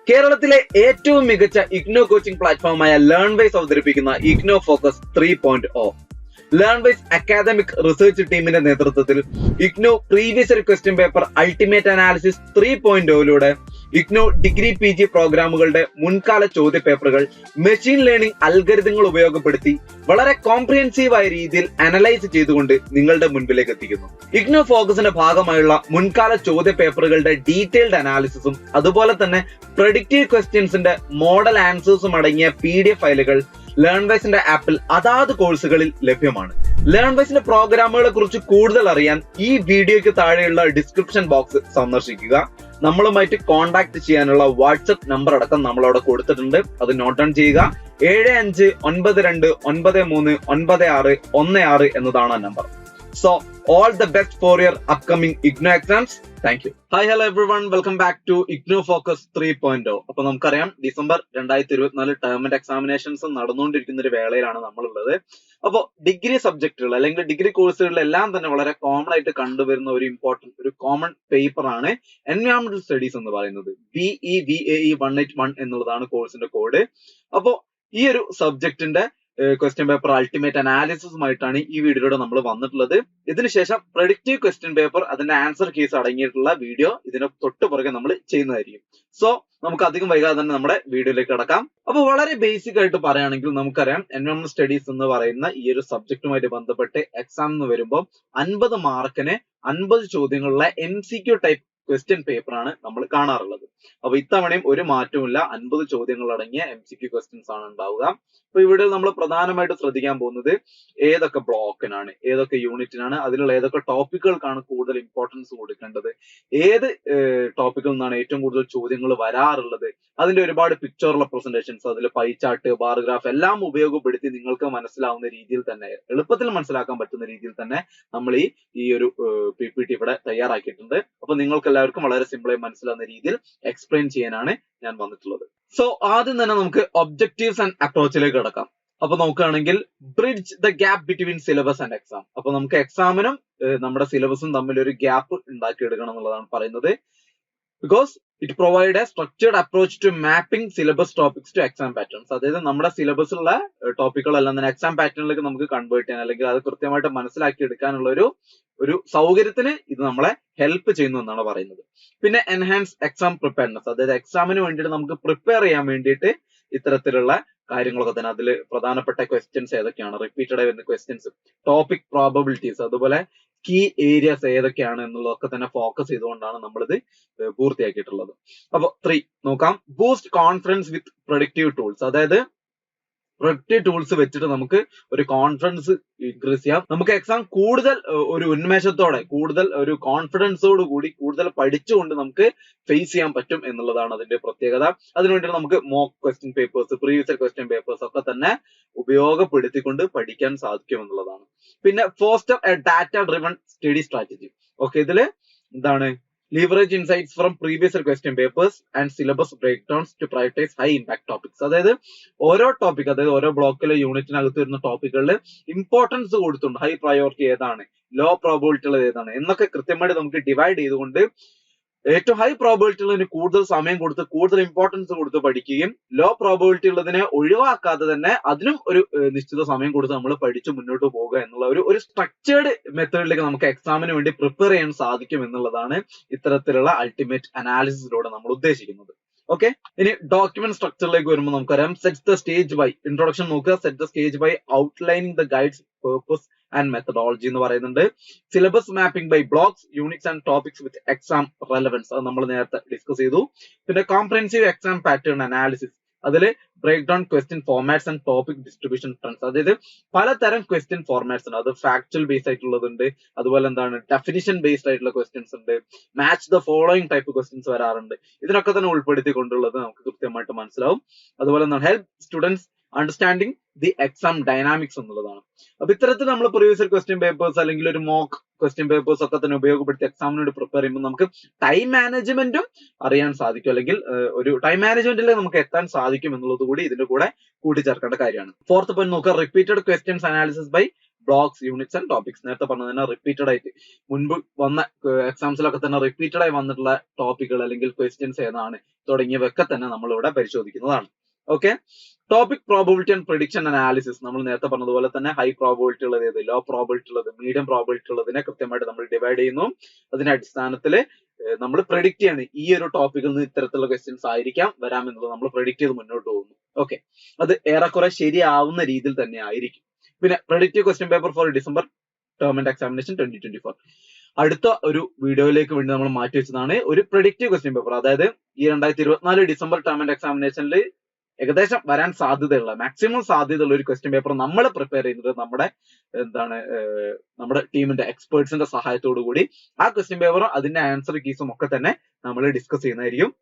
കേരളത്തിലെ ഏറ്റവും മികച്ച ഇഗ്നോ കോച്ചിംഗ് പ്ലാറ്റ്ഫോമായ ലേൺവൈസ് അവതരിപ്പിക്കുന്ന IGNOU focus 3.0. Learnwise academic research ടീമിന്റെ നേതൃത്വത്തിൽ IGNOU previous question paper ultimate analysis 3.0 IGNOU degree PG പ്രോഗ്രാമുകളുടെ മുൻകാല ചോദ്യ പേപ്പറുകൾ മെഷീൻ ലേണിംഗ് അൽഗരിതങ്ങൾ ഉപയോഗപ്പെടുത്തി വളരെ കോംപ്രിഹെൻസീവായ രീതിയിൽ അനലൈസ് ചെയ്തുകൊണ്ട് നിങ്ങളുടെ മുൻപിലേക്ക് എത്തിക്കുന്നു. ഇഗ്നോ ഫോക്കസിന്റെ ഭാഗമായുള്ള മുൻകാല ചോദ്യ പേപ്പറുകളുടെ ഡീറ്റെയിൽഡ് അനാലിസിസും അതുപോലെ തന്നെ പ്രഡിക്റ്റീവ് ക്വസ്റ്റ്യൻസിന്റെ മോഡൽ ആൻസേഴ്സും അടങ്ങിയ PDF ഫയലുകൾ ലേൺവൈസിന്റെ ആപ്പിൽ അതാത് കോഴ്സുകളിൽ ലഭ്യമാണ്. ലേൺവൈസിന്റെ പ്രോഗ്രാമുകളെ കുറിച്ച് കൂടുതൽ അറിയാൻ ഈ വീഡിയോയ്ക്ക് താഴെയുള്ള ഡിസ്ക്രിപ്ഷൻ ബോക്സ് സന്ദർശിക്കുക. നമ്മളുമായിട്ട് കോൺടാക്ട് ചെയ്യാനുള്ള വാട്സ്ആപ്പ് നമ്പർ അടക്കം നമ്മൾ അവിടെ കൊടുത്തിട്ടുണ്ട്. അത് നോട്ട് ഡൗൺ ചെയ്യുക. 7592939616 എന്നതാണ് ആ number. So all the best for your upcoming IGNO exams. Thank you. Hi, hello everyone. Welcome back to IGNO Focus 3.0. അപ്പൊ നമുക്കറിയാം ഡിസംബർ 2024 ടേമിന്റെ എക്സാമിനേഷൻസ് നടന്നുകൊണ്ടിരിക്കുന്ന ഒരു വേളയിലാണ് നമ്മളുള്ളത്. അപ്പോൾ ഡിഗ്രി സബ്ജക്റ്റുകൾ അല്ലെങ്കിൽ ഡിഗ്രി കോഴ്സുകളിലെല്ലാം തന്നെ വളരെ കോമൺ ആയിട്ട് കണ്ടുവരുന്ന ഒരു കോമൺ പേപ്പർ ആണ് എൻവയോൺമെന്റൽ സ്റ്റഡീസ് എന്ന് പറയുന്നത്. BEVAE 181 എന്നുള്ളതാണ് കോഴ്സിന്റെ കോഡ്. അപ്പോ ഈ ഒരു സബ്ജക്റ്റിന്റെ ക്വസ്റ്റ്യൻ പേപ്പർ അൾട്ടിമേറ്റ് അനാലിസിസുമായിട്ടാണ് ഈ വീഡിയോയിലൂടെ നമ്മൾ വന്നിട്ടുള്ളത്. ഇതിനുശേഷം പ്രഡിക്റ്റീവ് ക്വസ്റ്റ്യൻ പേപ്പർ അതിന്റെ ആൻസർ കേസ് അടങ്ങിയിട്ടുള്ള വീഡിയോ ഇതിന് തൊട്ട് പുറകെ നമ്മൾ ചെയ്യുന്നതായിരിക്കും. സോ നമുക്ക് അധികം വൈകാതെ തന്നെ നമ്മുടെ വീഡിയോയിലേക്ക് കടക്കാം. അപ്പോൾ വളരെ ബേസിക് ആയിട്ട് പറയുകയാണെങ്കിൽ നമുക്കറിയാം എൻവയോൺമെന്റ് സ്റ്റഡീസ് എന്ന് പറയുന്ന ഈ ഒരു സബ്ജക്റ്റുമായിട്ട് ബന്ധപ്പെട്ട് എക്സാം എന്ന് വരുമ്പോൾ 50 മാർക്കിന് 50 ചോദ്യങ്ങളുള്ള MCQ ടൈപ്പ് ക്വസ്റ്റ്യൻ പേപ്പർ ആണ് നമ്മൾ കാണാറുള്ളത്. അപ്പൊ ഇത്തവണയും ഒരു മാറ്റവുമില്ല, 50 ചോദ്യങ്ങൾ അടങ്ങിയ MCQ ക്വസ്റ്റ്യൻസ് ആണ് ഉണ്ടാവുക. അപ്പൊ ഇവിടെ നമ്മൾ പ്രധാനമായിട്ട് ശ്രദ്ധിക്കാൻ പോകുന്നത് ഏതൊക്കെ ബ്ലോക്കിനാണ്, ഏതൊക്കെ യൂണിറ്റിനാണ്, അതിലുള്ള ഏതൊക്കെ ടോപ്പിക്കുകൾക്കാണ് കൂടുതൽ ഇമ്പോർട്ടൻസ് കൊടുക്കേണ്ടത്, ഏത് ടോപ്പിക്കിൽ നിന്നാണ് ഏറ്റവും കൂടുതൽ ചോദ്യങ്ങൾ വരാറുള്ളത്, അതിന്റെ ഒരുപാട് പിക്ചർ റെപ്രസെന്റേഷൻസ്, അതിൽ പൈ ചാർട്ട്, ബാർ ഗ്രാഫ് എല്ലാം ഉപയോഗപ്പെടുത്തി നിങ്ങൾക്ക് മനസ്സിലാവുന്ന രീതിയിൽ തന്നെ, എളുപ്പത്തിൽ മനസ്സിലാക്കാൻ പറ്റുന്ന രീതിയിൽ തന്നെ നമ്മൾ ഈ ഒരു PPT ഇവിടെ തയ്യാറാക്കിയിട്ടുണ്ട്. അപ്പൊ നിങ്ങൾക്ക് എല്ലാവർക്കും വളരെ സിമ്പിളായി മനസ്സിലാവുന്ന രീതിയിൽ എക്സ്പ്ലെയിൻ ചെയ്യാനാണ് ഞാൻ വന്നിട്ടുള്ളത്. സോ ആദ്യം തന്നെ നമുക്ക് ഒബ്ജക്റ്റീവ്സ് ആൻഡ് അപ്രോച്ചിലേക്ക് കടക്കാം. അപ്പൊ നോക്കുകയാണെങ്കിൽ bridge the gap between syllabus and exam. അപ്പൊ നമുക്ക് എക്സാമിനും നമ്മുടെ സിലബസും തമ്മിൽ ഒരു ഗ്യാപ്പ് ഉണ്ടാക്കിയെടുക്കണം എന്നുള്ളതാണ് പറയുന്നത്. Because it provide a structured approach to mapping syllabus topics to exam patterns. അതായത് നമ്മുടെ സിലബസിലുള്ള ടോപ്പിക്കുകളെല്ലാം തന്നെ എക്സാം പാറ്റേണിലേക്ക് നമുക്ക് കൺവേർട്ട് ചെയ്യാൻ അല്ലെങ്കിൽ അത് കൃത്യമായിട്ട് മനസ്സിലാക്കി എടുക്കാനുള്ള ഒരു സൗകര്യത്തിന് ഇത് നമ്മളെ ഹെൽപ്പ് ചെയ്യുന്നു എന്നാണ് പറയുന്നത്. പിന്നെ എൻഹാൻസ് എക്സാം പ്രിപ്പയർനെസ്, അതായത് എക്സാമിന് വേണ്ടിയിട്ട് നമുക്ക് പ്രിപ്പയർ ചെയ്യാൻ വേണ്ടിയിട്ട് ഇത്തരത്തിലുള്ള കാര്യങ്ങളൊക്കെ തന്നെ അതിൽ പ്രധാനപ്പെട്ട ക്വസ്റ്റ്യൻസ് ഏതൊക്കെയാണ്, റിപ്പീറ്റഡ് ആയി വരുന്ന ക്വസ്റ്റ്യൻസ്, ടോപ്പിക് പ്രോബബിലിറ്റീസ്, അതുപോലെ കീ ഏരിയാസ് ഏതൊക്കെയാണ് എന്നുള്ളതൊക്കെ തന്നെ ഫോക്കസ് ചെയ്തുകൊണ്ടാണ് നമ്മളിത് പൂർത്തിയാക്കിയിട്ടുള്ളത്. അപ്പൊ 3 നോക്കാം. ബൂസ്റ്റ് കോൺഫിഡൻസ് വിത്ത് പ്രൊഡക്റ്റീവ് ടൂൾസ്. അതായത് പ്രൊഡക്റ്റീവ് ടൂൾസ് വെച്ചിട്ട് നമുക്ക് ഒരു കോൺഫിഡൻസ് ഇൻക്രീസ് ചെയ്യാം. നമുക്ക് എക്സാം കൂടുതൽ ഒരു ഉന്മേഷത്തോടെ, കൂടുതൽ ഒരു കോൺഫിഡൻസോട് കൂടി, കൂടുതൽ പഠിച്ചുകൊണ്ട് നമുക്ക് ഫേസ് ചെയ്യാൻ പറ്റും എന്നുള്ളതാണ് അതിന്റെ പ്രത്യേകത. അതിനുവേണ്ടി നമുക്ക് mock question papers, previous question papers ഒക്കെ തന്നെ ഉപയോഗപ്പെടുത്തിക്കൊണ്ട് പഠിക്കാൻ സാധിക്കും എന്നുള്ളതാണ്. പിന്നെ foster A data driven study strategy. Okay, ഇതില് എന്താണ്, leverage insights from previous question papers and syllabus breakdowns to prioritize high impact topics. അതായത് ഓരോ ടോപ്പിക്, അതായത് ഓരോ ബ്ലോക്കിലെ യൂണിറ്റിനകത്ത് വരുന്ന ടോപ്പിക്കുകളിൽ ഇമ്പോർട്ടൻസ് കൊടുത്തുണ്ട്. ഹൈ പ്രയോറിറ്റി ഏതാണ്, ലോ പ്രോബിലിറ്റി ഉള്ളത് ഏതാണ് എന്നൊക്കെ കൃത്യമായിട്ട് നമുക്ക് ഡിവൈഡ് ചെയ്തുകൊണ്ട് ഏറ്റവും ഹൈ പ്രോബിലിറ്റി ഉള്ളതിന് കൂടുതൽ സമയം കൊടുത്ത്, കൂടുതൽ ഇമ്പോർട്ടൻസ് കൊടുത്ത് പഠിക്കുകയും ലോ പ്രോബിലിറ്റി ഉള്ളതിനെ ഒഴിവാക്കാതെ തന്നെ അതിനും ഒരു നിശ്ചിത സമയം കൊടുത്ത് നമ്മൾ പഠിച്ചു മുന്നോട്ട് പോകുക എന്നുള്ള ഒരു സ്ട്രക്ചേർഡ് മെത്തേഡിലേക്ക് നമുക്ക് എക്സാമിന് വേണ്ടി പ്രിപ്പയർ ചെയ്യാൻ സാധിക്കും എന്നുള്ളതാണ് ഇത്തരത്തിലുള്ള അൾട്ടിമേറ്റ് അനാലിസിസിലൂടെ നമ്മൾ ഉദ്ദേശിക്കുന്നത്. ഓക്കെ, ഇനി ഡോക്യുമെന്റ് സ്ട്രക്ചറിലേക്ക് വരുമ്പോൾ നമുക്കറിയാം set the stage by, introduction നോക്കുക, set the stage by outlining the guides, purpose and methodology എന്ന് പറയുന്നുണ്ട്. Syllabus mapping by blocks, units and topics with exam relevance, അത് നമ്മൾ നേരത്തെ ഡിസ്കസ് ചെയ്തു. പിന്നെ കോംപ്രഹെൻസീവ് എക്സാം പാറ്റേൺ അനാലിസിസ്, അതിൽ break down question formats and topic distribution trends. അതായത് പലതരം ക്വസ്റ്റ്യൻ ഫോർമാറ്റ്സ് ഉണ്ട്. അത് ഫാക്ച്വൽ ബേസ്ഡ് ആയിട്ടുള്ളതുണ്ട്, അതുപോലെ എന്താണ് ഡെഫിനിഷൻ ബേസ്ഡ് ആയിട്ടുള്ള ക്വസ്റ്റ്യൻസ് ഉണ്ട്, match the following type questions വരാറുണ്ട്. ഇതിനൊക്കെ തന്നെ ഉൾപ്പെടുത്തിക്കൊണ്ടുള്ളത് നമുക്ക് കൃത്യമായിട്ട് മനസ്സിലാവും. അതുപോലെ എന്താണ് help students understanding the exam dynamics എന്നുള്ളതാണ്. അപ്പൊ ഇത്തരത്തിൽ നമ്മൾ പ്രീവിയസ് ക്വസ്റ്റ്യൻ പേപ്പേഴ്സ് അല്ലെങ്കിൽ ഒരു മോക്ക് ക്വസ്റ്റ്യൻ പേപ്പേഴ്സ് ഒക്കെ തന്നെ ഉപയോഗപ്പെടുത്തി എക്സാമിന് വേണ്ടി പ്രിപ്പയർ ചെയ്യുമ്പോൾ നമുക്ക് ടൈം മാനേജ്മെന്റും അറിയാൻ സാധിക്കും, അല്ലെങ്കിൽ ഒരു ടൈം മാനേജ്മെന്റിലേക്ക് നമുക്ക് എത്താൻ സാധിക്കും എന്നുള്ളത് കൂടി ഇതിന്റെ കൂടെ കൂട്ടിച്ചേർക്കേണ്ട കാര്യമാണ്. 4th പോയിന്റ് നോക്കുക, repeated questions analysis by blocks, units and topics. നേരത്തെ പറഞ്ഞ തന്നെ റിപ്പീറ്റഡ് ആയിട്ട് മുൻപ് വന്ന എക്സാംസിലൊക്കെ തന്നെ റിപ്പീറ്റഡ് ആയി വന്നിട്ടുള്ള ടോപ്പിക്കുകൾ അല്ലെങ്കിൽ ക്വസ്റ്റ്യൻസ് ഏതാണ് തുടങ്ങിയവയൊക്കെ തന്നെ നമ്മൾ ഇവിടെ പരിശോധിക്കുന്നതാണ്. Okay, topic probability and prediction analysis. നമ്മൾ നേരത്തെ പറഞ്ഞതുപോലെ തന്നെ ഹൈ പ്രോബബിലിറ്റി ഉള്ളത് ഏത്, ലോ പ്രോബബിലിറ്റി ഉള്ളത്, മീഡിയം പ്രോബബിലിറ്റി ഉള്ളതിനെ കൃത്യമായിട്ട് നമ്മൾ ഡിവൈഡ് ചെയ്യുന്നു. അതിന്റെ അടിസ്ഥാനത്തിൽ നമ്മൾ പ്രെഡിക്റ്റ് ചെയ്യാണ് ഈ ഒരു ടോപ്പിക്കിൽ നിന്ന് ഇത്തരത്തിലുള്ള ക്വസ്റ്റ്യൻസ് ആയിരിക്കാം വരാമെന്നുള്ളത് നമ്മൾ പ്രെഡിക്റ്റ് ചെയ്ത് മുന്നോട്ട് പോകുന്നു. ഓക്കെ, അത് ഏറെക്കുറെ ശരിയാവുന്ന രീതിയിൽ തന്നെ ആയിരിക്കും. പിന്നെ predictive question paper for December term and examination 2024 അടുത്ത ഒരു വീഡിയോയിലേക്ക് വേണ്ടി നമ്മൾ മാറ്റി വെച്ചതാണ് ഒരു പ്രെഡിക്റ്റീവ് ക്വസ്റ്റ്യൻ പേപ്പർ. അതായത് ഈ 2024 ഡിസംബർ ടേം ആൻഡ് എക്സാമിനേഷനിൽ ഏകദേശം വരാൻ സാധ്യതയുള്ള മാക്സിമം സാധ്യതയുള്ള ഒരു ക്വസ്റ്റ്യൻ പേപ്പർ നമ്മൾ പ്രിപ്പയർ ചെയ്യുന്നത് നമ്മുടെ ടീമിന്റെ എക്സ്പേർട്സിന്റെ സഹായത്തോടു കൂടി ആ ക്വസ്റ്റ്യൻ പേപ്പറും അതിന്റെ ആൻസർ കീസും ഒക്കെ തന്നെ നമ്മൾ ഡിസ്കസ് ചെയ്യുന്നതായിരിക്കും.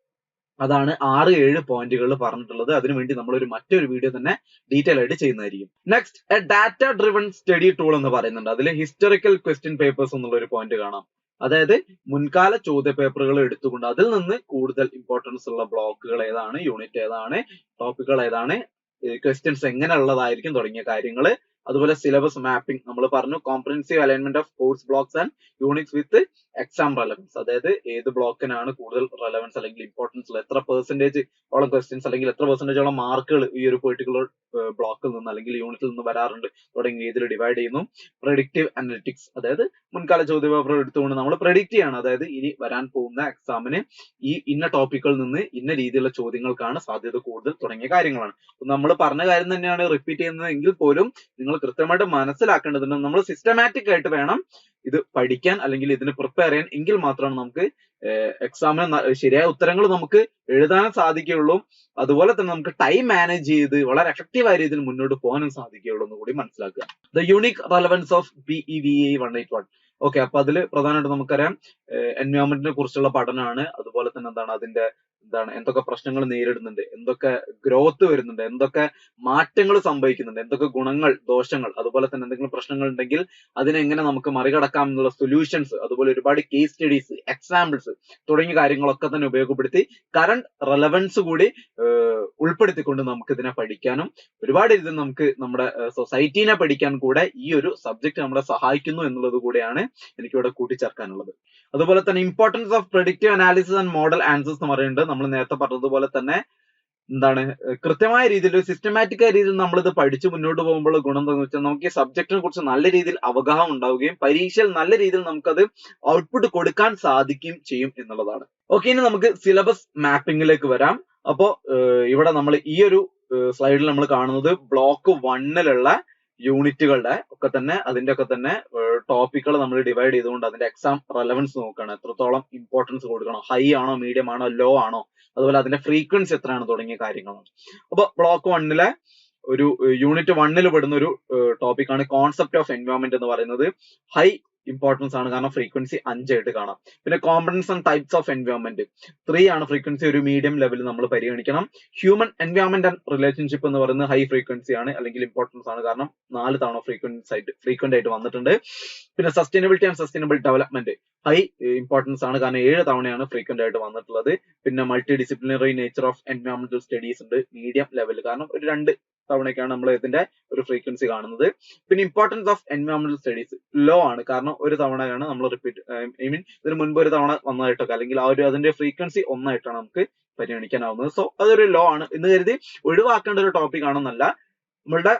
അതാണ് 6-7 പോയിന്റുകൾ പറഞ്ഞിട്ടുള്ളത്. അതിനുവേണ്ടി നമ്മൾ മറ്റൊരു വീഡിയോ തന്നെ ഡീറ്റെയിൽ ആയിട്ട് ചെയ്യുന്നതായിരിക്കും. Next, A data driven study tool എന്ന് പറയുന്നുണ്ട്. അതിൽ ഹിസ്റ്റോറിക്കൽ ക്വസ്റ്റ്യൻ പേപ്പേഴ്സ് എന്നുള്ള ഒരു പോയിന്റ് കാണാം. അതായത് മുൻകാല ചോദ്യ പേപ്പറുകൾ എടുത്തുകൊണ്ട് അതിൽ നിന്ന് കൂടുതൽ ഇമ്പോർട്ടൻസ് ഉള്ള ബ്ലോക്കുകൾ ഏതാണ്, യൂണിറ്റ് ഏതാണ്, ടോപ്പിക്കുകൾ ഏതാണ്, ക്വസ്റ്റ്യൻസ് എങ്ങനെ ഉള്ളതായിരിക്കും തുടങ്ങിയ കാര്യങ്ങൾ. അതുപോലെ സിലബസ് മാപ്പിംഗ് നമ്മൾ പറഞ്ഞു. Comprehensive alignment of course blocks and units with exam relevance. അതായത് ഏത് ബ്ലോക്കിനാണ് കൂടുതൽ റെലവൻസ് അല്ലെങ്കിൽ ഇമ്പോർട്ടൻസ് ഉള്ള, എത്ര പെർസെന്റേജ് ഓളം ക്വസ്റ്റ്യൻസ് അല്ലെങ്കിൽ എത്ര പെർസെന്റേജോളം മാർക്കുകൾ ഈ ഒരു പെർട്ടിക്കുലർ ബ്ലോക്കിൽ നിന്ന് അല്ലെങ്കിൽ യൂണിറ്റിൽ നിന്ന് വരാറുണ്ട് തുടങ്ങിയ രീതിയിൽ ഡിവൈഡ് ചെയ്യുന്നു. പ്രെഡിക്റ്റീവ് അനലിറ്റിക്സ്, അതായത് മുൻകാല ചോദ്യ പേപ്പർ എടുത്തുകൊണ്ട് നമ്മൾ പ്രെഡിക്റ്റ് ചെയ്യാണ്. അതായത് ഇനി വരാൻ പോകുന്ന എക്സാമിന് ഈ ഇന്ന ടോപ്പിക്കുകളിൽ നിന്ന് ഇന്ന രീതിയിലുള്ള ചോദ്യങ്ങൾക്കാണ് സാധ്യത കൂടുതൽ തുടങ്ങിയ കാര്യങ്ങളാണ്. നമ്മൾ പറഞ്ഞ കാര്യം തന്നെയാണ് റിപ്പീറ്റ് ചെയ്യുന്നത് എങ്കിൽ പോലും നിങ്ങൾ കൃത്യമായിട്ട് മനസ്സിലാക്കേണ്ടതുണ്ട്. നമ്മൾ സിസ്റ്റമാറ്റിക് ആയിട്ട് വേണം ഇത് പഠിക്കാൻ അല്ലെങ്കിൽ ഇതിന് പ്രിപ്പയർ ചെയ്യാൻ. എങ്കിൽ മാത്രമാണ് നമുക്ക് എക്സാമിന് ശരിയായ ഉത്തരങ്ങൾ നമുക്ക് എഴുതാനും സാധിക്കുകയുള്ളൂ. അതുപോലെ തന്നെ നമുക്ക് ടൈം മാനേജ് ചെയ്ത് വളരെ എഫക്റ്റീവായ രീതിയിൽ മുന്നോട്ട് പോകാനും സാധിക്കുകയുള്ളൂ എന്ന് കൂടി മനസ്സിലാക്കുക. The unique relevance of PEVA 181. Okay, അപ്പൊ അതിൽ പ്രധാനമായിട്ട് നമുക്കറിയാം എൻവയോൺമെന്റിനെ കുറിച്ചുള്ള പഠനമാണ്. അതുപോലെ തന്നെ അതിന്റെ എന്തൊക്കെ പ്രശ്നങ്ങൾ നേരിടുന്നുണ്ട്, എന്തൊക്കെ ഗ്രോത്ത് വരുന്നുണ്ട്, എന്തൊക്കെ മാറ്റങ്ങൾ സംഭവിക്കുന്നുണ്ട്, എന്തൊക്കെ ഗുണങ്ങൾ, ദോഷങ്ങൾ, അതുപോലെ തന്നെ എന്തെങ്കിലും പ്രശ്നങ്ങൾ ഉണ്ടെങ്കിൽ അതിനെങ്ങനെ നമുക്ക് മറികടക്കാം എന്നുള്ള സൊല്യൂഷൻസ്, അതുപോലെ ഒരുപാട് കേസ് സ്റ്റഡീസ്, എക്സാമ്പിൾസ് തുടങ്ങിയ കാര്യങ്ങളൊക്കെ തന്നെ ഉപയോഗപ്പെടുത്തി കറണ്ട് റെലവൻസ് കൂടി ഉൾപ്പെടുത്തിക്കൊണ്ട് നമുക്ക് ഇതിനെ പഠിക്കാനും ഒരുപാട് രീതിയിൽ നമുക്ക് നമ്മുടെ സൊസൈറ്റീനെ പഠിക്കാൻ കൂടെ ഈ ഒരു സബ്ജക്ട് നമ്മളെ സഹായിക്കുന്നു എന്നുള്ളത് കൂടെയാണ് എനിക്കിവിടെ കൂട്ടിച്ചേർക്കാനുള്ളത്. അതുപോലെ തന്നെ importance of predictive analysis and model answers എന്ന് പറയുന്നുണ്ട്. നമ്മൾ നേരത്തെ പറഞ്ഞതുപോലെ തന്നെ കൃത്യമായ രീതിയിൽ സിസ്റ്റമാറ്റിക് ആയ രീതിയിൽ നമ്മൾ ഇത് പഠിച്ചു മുന്നോട്ട് പോകുമ്പോൾ ഗുണം എന്താണെന്ന് വെച്ചാൽ നമുക്ക് ഈ സബ്ജക്റ്റിനെ കുറിച്ച് നല്ല രീതിയിൽ അവഗാഹം ഉണ്ടാവുകയും പരീക്ഷയിൽ നല്ല രീതിയിൽ നമുക്കത് ഔട്ട്പുട്ട് കൊടുക്കാൻ സാധിക്കുകയും ചെയ്യും എന്നുള്ളതാണ്. ഓക്കെ, ഇനി നമുക്ക് സിലബസ് മാപ്പിംഗിലേക്ക് വരാം. അപ്പോ ഇവിടെ നമ്മൾ ഈ ഒരു സ്ലൈഡിൽ നമ്മൾ കാണുന്നത് ബ്ലോക്ക് 1-ലുള്ള യൂണിറ്റുകളുടെ ഒക്കെ തന്നെ അതിന്റെ ഒക്കെ തന്നെ ടോപ്പിക്കുകൾ നമ്മൾ ഡിവൈഡ് ചെയ്തുകൊണ്ട് അതിന്റെ എക്സാം റെലവൻസ് നോക്കുകയാണ്. എത്രത്തോളം ഇമ്പോർട്ടൻസ് കൊടുക്കണം, ഹൈ ആണോ, മീഡിയം ആണോ, ലോ ആണോ, അതുപോലെ അതിന്റെ ഫ്രീക്വൻസി എത്രയാണ് തുടങ്ങിയ കാര്യങ്ങളാണ്. അപ്പൊ ബ്ലോക്ക് 1-ലെ ഒരു യൂണിറ്റ് 1-ൽ പെടുന്ന ഒരു ടോപ്പിക്കാണ് കോൺസെപ്റ്റ് ഓഫ് എൻവയോൺമെന്റ് എന്ന് പറയുന്നത്. ഹൈ ഇമ്പോർട്ടൻസ് ആണ്, കാരണം ഫ്രീക്വൻസി 5 ആയിട്ട് കാണാം. പിന്നെ components and types of environment 3 ആണ്, ഫ്രീക്വൻസി ഒരു മീഡിയം ലെവലിൽ നമ്മൾ പരിഗണിക്കണം. ഹ്യൂമൻ എൻവയോൺമെന്റ് ആൻഡ് റിലേഷൻഷിപ്പ് എന്ന് പറയുന്നത് ഹൈ ഫ്രീക്വൻസി ആണ് അല്ലെങ്കിൽ ഇമ്പോർട്ടൻസ് ആണ്, കാരണം 4 തവണ ഫ്രീക്വന്റ് ആയിട്ട് വന്നിട്ടുണ്ട്. പിന്നെ sustainability and sustainable development high importance ആണ്, കാരണം 7 തവണയാണ് ഫ്രീക്വന്റ് ആയിട്ട് വന്നിട്ടുള്ളത്. പിന്നെ മൾട്ടി ഡിസിപ്ലിനറി നേച്ചർ ഓഫ് എൻവയോൺമെന്റൽ സ്റ്റഡീസ് ഉണ്ട്, മീഡിയം ലെവൽ, കാരണം ഒരു 2 തവണയൊക്കെയാണ് നമ്മൾ ഇതിന്റെ ഒരു ഫ്രീക്വൻസി കാണുന്നത്. പിന്നെ ഇമ്പോർട്ടൻസ് ഓഫ് എൻവയോൺമെന്റൽ സ്റ്റഡീസ് ലോ ആണ്, കാരണം ഒരു തവണയാണ് നമ്മൾ റിപ്പീറ്റ് ഇതിന് മുൻപ് ഒരു തവണ വന്നതായിട്ടൊക്കെ അല്ലെങ്കിൽ അതിന്റെ ഫ്രീക്വൻസി 1 ആയിട്ടാണ് നമുക്ക് പരിഗണിക്കാനാവുന്നത്. സോ അതൊരു ലോ ആണ് എന്ന് കരുതി ഒഴിവാക്കേണ്ട ഒരു ടോപ്പിക് ആണെന്നല്ല. നമ്മളുടെ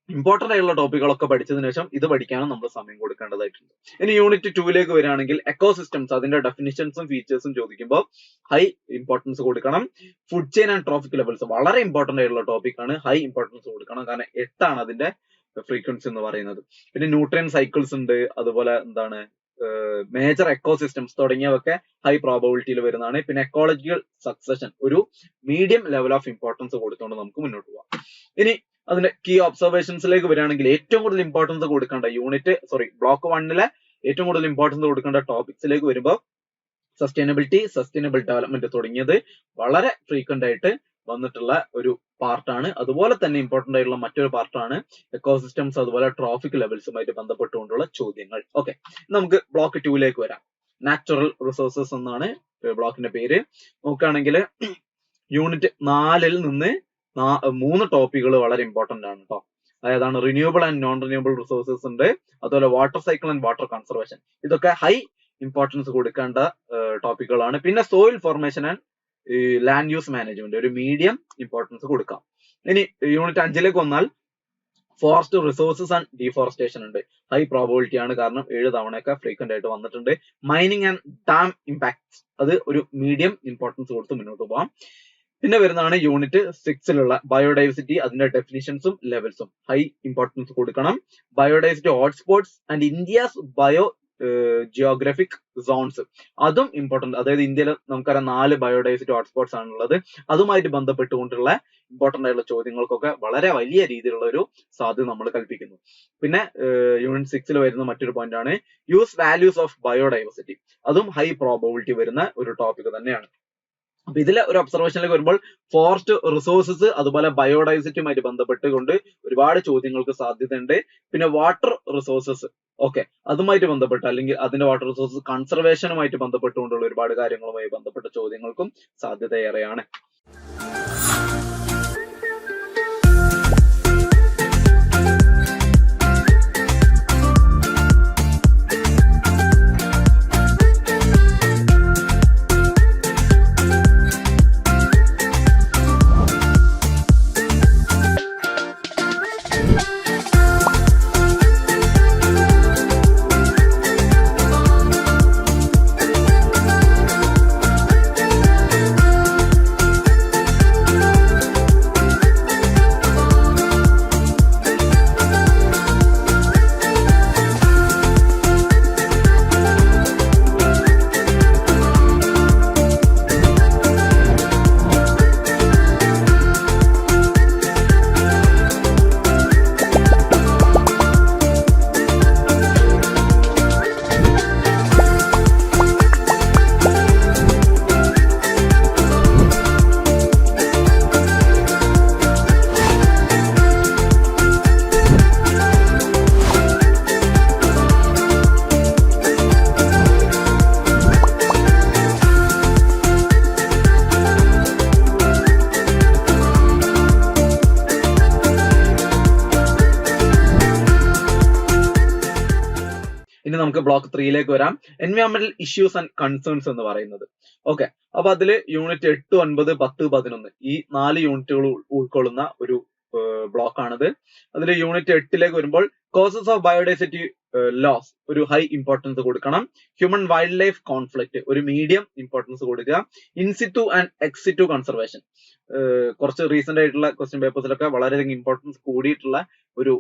ഇമ്പോർട്ടന്റ് ആയിട്ടുള്ള ടോപ്പിക്കുകളൊക്കെ പഠിച്ചതിന് ശേഷം ഇത് പഠിക്കാനും നമ്മൾ സമയം കൊടുക്കേണ്ടതായിട്ടുണ്ട്. ഇനി യൂണിറ്റ് 2-ലേക്ക് വരികയാണെങ്കിൽ എക്കോസിസ്റ്റംസ്, അതിന്റെ ഡെഫിനിഷൻസും ഫീച്ചേഴ്സും ചോദിക്കുമ്പോൾ ഹൈ ഇമ്പോർട്ടൻസ് കൊടുക്കണം. Food chain and trophic levels വളരെ ഇമ്പോർട്ടന്റ് ആയിട്ടുള്ള ടോപ്പിക്കാണ്, ഹൈ ഇമ്പോർട്ടൻസ് കൊടുക്കണം, കാരണം 8 ആണ് അതിന്റെ ഫ്രീക്വൻസി എന്ന് പറയുന്നത്. പിന്നെ ന്യൂട്രിയൻ സൈക്കിൾസ് ഉണ്ട്, അതുപോലെ മേജർ എക്കോസിസ്റ്റംസ് തുടങ്ങിയവയൊക്കെ ഹൈ പ്രോബബിലിറ്റിയിൽ വരുന്നതാണ്. പിന്നെ എക്കോളജിക്കൽ സക്സഷൻ ഒരു മീഡിയം ലെവൽ ഓഫ് ഇമ്പോർട്ടൻസ് കൊടുത്തുകൊണ്ട് നമുക്ക് മുന്നോട്ട് പോകാം. ഇനി അതിന്റെ കീ ഒബ്സർവേഷൻസിലേക്ക് വരികയാണെങ്കിൽ ഏറ്റവും കൂടുതൽ ഇമ്പോർട്ടൻസ് കൊടുക്കേണ്ട ബ്ലോക്ക് 1-ലെ ഏറ്റവും കൂടുതൽ ഇമ്പോർട്ടൻസ് കൊടുക്കേണ്ട ടോപ്പിക്സിലേക്ക് വരുമ്പോൾ സസ്റ്റൈനബിലിറ്റി, സസ്റ്റൈനബിൾ ഡെവലപ്മെന്റ് തുടങ്ങിയത് വളരെ ഫ്രീക്വന്റ് ആയിട്ട് വന്നിട്ടുള്ള ഒരു പാർട്ടാണ്. അതുപോലെ തന്നെ ഇമ്പോർട്ടന്റ് ആയിട്ടുള്ള മറ്റൊരു പാർട്ടാണ് എക്കോസിസ്റ്റംസ്, അതുപോലെ ട്രോഫിക് ലെവൽസുമായിട്ട് ബന്ധപ്പെട്ടുകൊണ്ടുള്ള ചോദ്യങ്ങൾ. ഓക്കെ, നമുക്ക് ബ്ലോക്ക് 2-ലേക്ക് വരാം. നാച്ചുറൽ റിസോഴ്സസ് എന്നാണ് ബ്ലോക്കിന്റെ പേര്. നോക്കുകയാണെങ്കിൽ യൂണിറ്റ് 4-ൽ നിന്ന് 3 ടോപ്പിക്കുകൾ വളരെ ഇമ്പോർട്ടന്റ് ആണ് കേട്ടോ. അതാണ് renewable and non renewable resources ഉണ്ട്, അതുപോലെ water cycle and water conservation. ഇതൊക്കെ ഹൈ ഇമ്പോർട്ടൻസ് കൊടുക്കേണ്ട ടോപ്പിക്കുകളാണ്. പിന്നെ soil formation and land use management ഒരു മീഡിയം ഇമ്പോർട്ടൻസ് കൊടുക്കാം. ഇനി യൂണിറ്റ് 5ലേക്ക് വന്നാൽ ഫോറസ്റ്റ് റിസോഴ്സസ് ആൻഡ് ഡീഫോറസ്റ്റേഷൻ ഉണ്ട്. ഹൈ പ്രോബിലിറ്റി ആണ്, കാരണം 7 തവണയൊക്കെ ഫ്രീക്വന്റ് ആയിട്ട് വന്നിട്ടുണ്ട്. മൈനിങ് ആൻഡ് ഡാം ഇമ്പാക്ട്സ് അത് ഒരു മീഡിയം ഇമ്പോർട്ടൻസ് കൊടുത്ത് മുന്നോട്ട് പോകാം. പിന്നെ വരുന്നതാണ് യൂണിറ്റ് 6ലുള്ള ബയോഡൈവേഴ്സിറ്റി, അതിന്റെ ഡെഫിനിഷൻസും ലെവൽസും ഹൈ ഇമ്പോർട്ടൻസ് കൊടുക്കണം. Biodiversity hotspots and India's biogeographic zones അതും ഇമ്പോർട്ടന്റ്. അതായത് ഇന്ത്യയിൽ നമുക്കറിയാം 4 ബയോഡൈവേഴ്സിറ്റി ഹോട്ട്സ്പോട്ട്സ് ആണുള്ളത്. അതുമായിട്ട് ബന്ധപ്പെട്ടുകൊണ്ടുള്ള ഇമ്പോർട്ടന്റ് ആയിട്ടുള്ള ചോദ്യങ്ങൾക്കൊക്കെ വളരെ വലിയ രീതിയിലുള്ള ഒരു സാധ്യത നമ്മൾ കൽപ്പിക്കുന്നു. പിന്നെ യൂണിറ്റ് 6ൽ വരുന്ന മറ്റൊരു പോയിന്റ് ആണ് യൂസ് വാല്യൂസ് ഓഫ് ബയോഡൈവേഴ്സിറ്റി. അതും ഹൈ പ്രോബബിലിറ്റി വരുന്ന ഒരു ടോപ്പിക് തന്നെയാണ്. അപ്പൊ ഇതിലെ ഒരു ഒബ്സർവേഷനിലേക്ക് വരുമ്പോൾ ഫോറസ്റ്റ് റിസോഴ്സസ് അതുപോലെ ബയോഡൈവേഴ്സിറ്റിയുമായിട്ട് ബന്ധപ്പെട്ടുകൊണ്ട് ഒരുപാട് ചോദ്യങ്ങൾക്ക് സാധ്യതയുണ്ട്. പിന്നെ വാട്ടർ റിസോഴ്സസ് അതുമായിട്ട് ബന്ധപ്പെട്ട് അല്ലെങ്കിൽ അതിന്റെ വാട്ടർ റിസോഴ്സസ് കൺസർവേഷനുമായിട്ട് ബന്ധപ്പെട്ടുകൊണ്ടുള്ള ഒരുപാട് കാര്യങ്ങളുമായി ബന്ധപ്പെട്ട ചോദ്യങ്ങൾക്കും സാധ്യതയേറെയാണ്. ഇനി നമുക്ക് ബ്ലോക്ക് 3ലേക്ക് വരാം. എൻവയോൺമെന്റൽ ഇഷ്യൂസ് ആൻഡ് കൺസേൺസ് എന്ന് പറയുന്നത്. അപ്പൊ അതില് യൂണിറ്റ് 8, 9, 10, 11 ഈ 4 യൂണിറ്റുകൾ ഉൾക്കൊള്ളുന്ന ഒരു ബ്ലോക്ക് ആണിത്. അതിൽ യൂണിറ്റ് 8ലേക്ക് വരുമ്പോൾ കോസസ് ഓഫ് ബയോഡൈവേഴ്സിറ്റി ലോസ് ഒരു ഹൈ ഇമ്പോർട്ടൻസ് കൊടുക്കണം. ഹ്യൂമൻ വൈൽഡ് ലൈഫ് കോൺഫ്ലിക്റ്റ് ഒരു മീഡിയം ഇമ്പോർട്ടൻസ് കൊടുക്കുക. ഇൻസിറ്റു ആൻഡ് എക്സിറ്റു കൺസർവേഷൻ കുറച്ച് റീസെന്റ് ആയിട്ടുള്ള ക്വസ്റ്റ്യൻ പേപ്പേഴ്സിലൊക്കെ വളരെയധികം ഇമ്പോർട്ടൻസ് കൂടിയിട്ടുള്ള ഒരു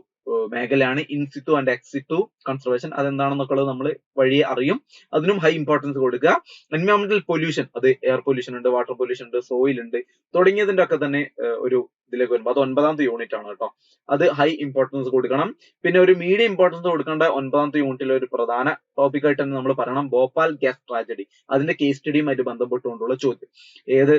മേഖലയാണ് ഇൻസിറ്റു ആൻഡ് എക്സിറ്റു കൺസർവേഷൻ. അതെന്താണെന്നൊക്കെ നമ്മൾ വഴിയെ അറിയും. അതിനും ഹൈ ഇമ്പോർട്ടൻസ് കൊടുക്കുക. എൻവയോൺമെന്റൽ പൊല്യൂഷൻ അത് എയർ പൊല്യൂഷൻ ഉണ്ട്, വാട്ടർ പൊല്യൂഷൻ ഉണ്ട്, സോയിൽ ഉണ്ട് തുടങ്ങിയതിന്റെ ഒക്കെ തന്നെ ഒരു ഇതിലേക്ക് വരുമ്പോൾ അത് 9ാമത്തെ യൂണിറ്റ് ആണ് കേട്ടോ. അത് ഹൈ ഇമ്പോർട്ടൻസ് കൊടുക്കണം. പിന്നെ ഒരു മീഡിയം ഇമ്പോർട്ടൻസ് കൊടുക്കേണ്ട 9ാമത്തെ യൂണിറ്റിലെ ഒരു പ്രധാന ടോപ്പിക് ആയിട്ട് തന്നെ നമ്മൾ പറയണം ഭോപ്പാൽ ഗ്യാസ് ട്രാജഡി. അതിന്റെ കേസ് സ്റ്റഡിയുമായിട്ട് ബന്ധപ്പെട്ടുകൊണ്ടുള്ള ചോദ്യം. ഏത്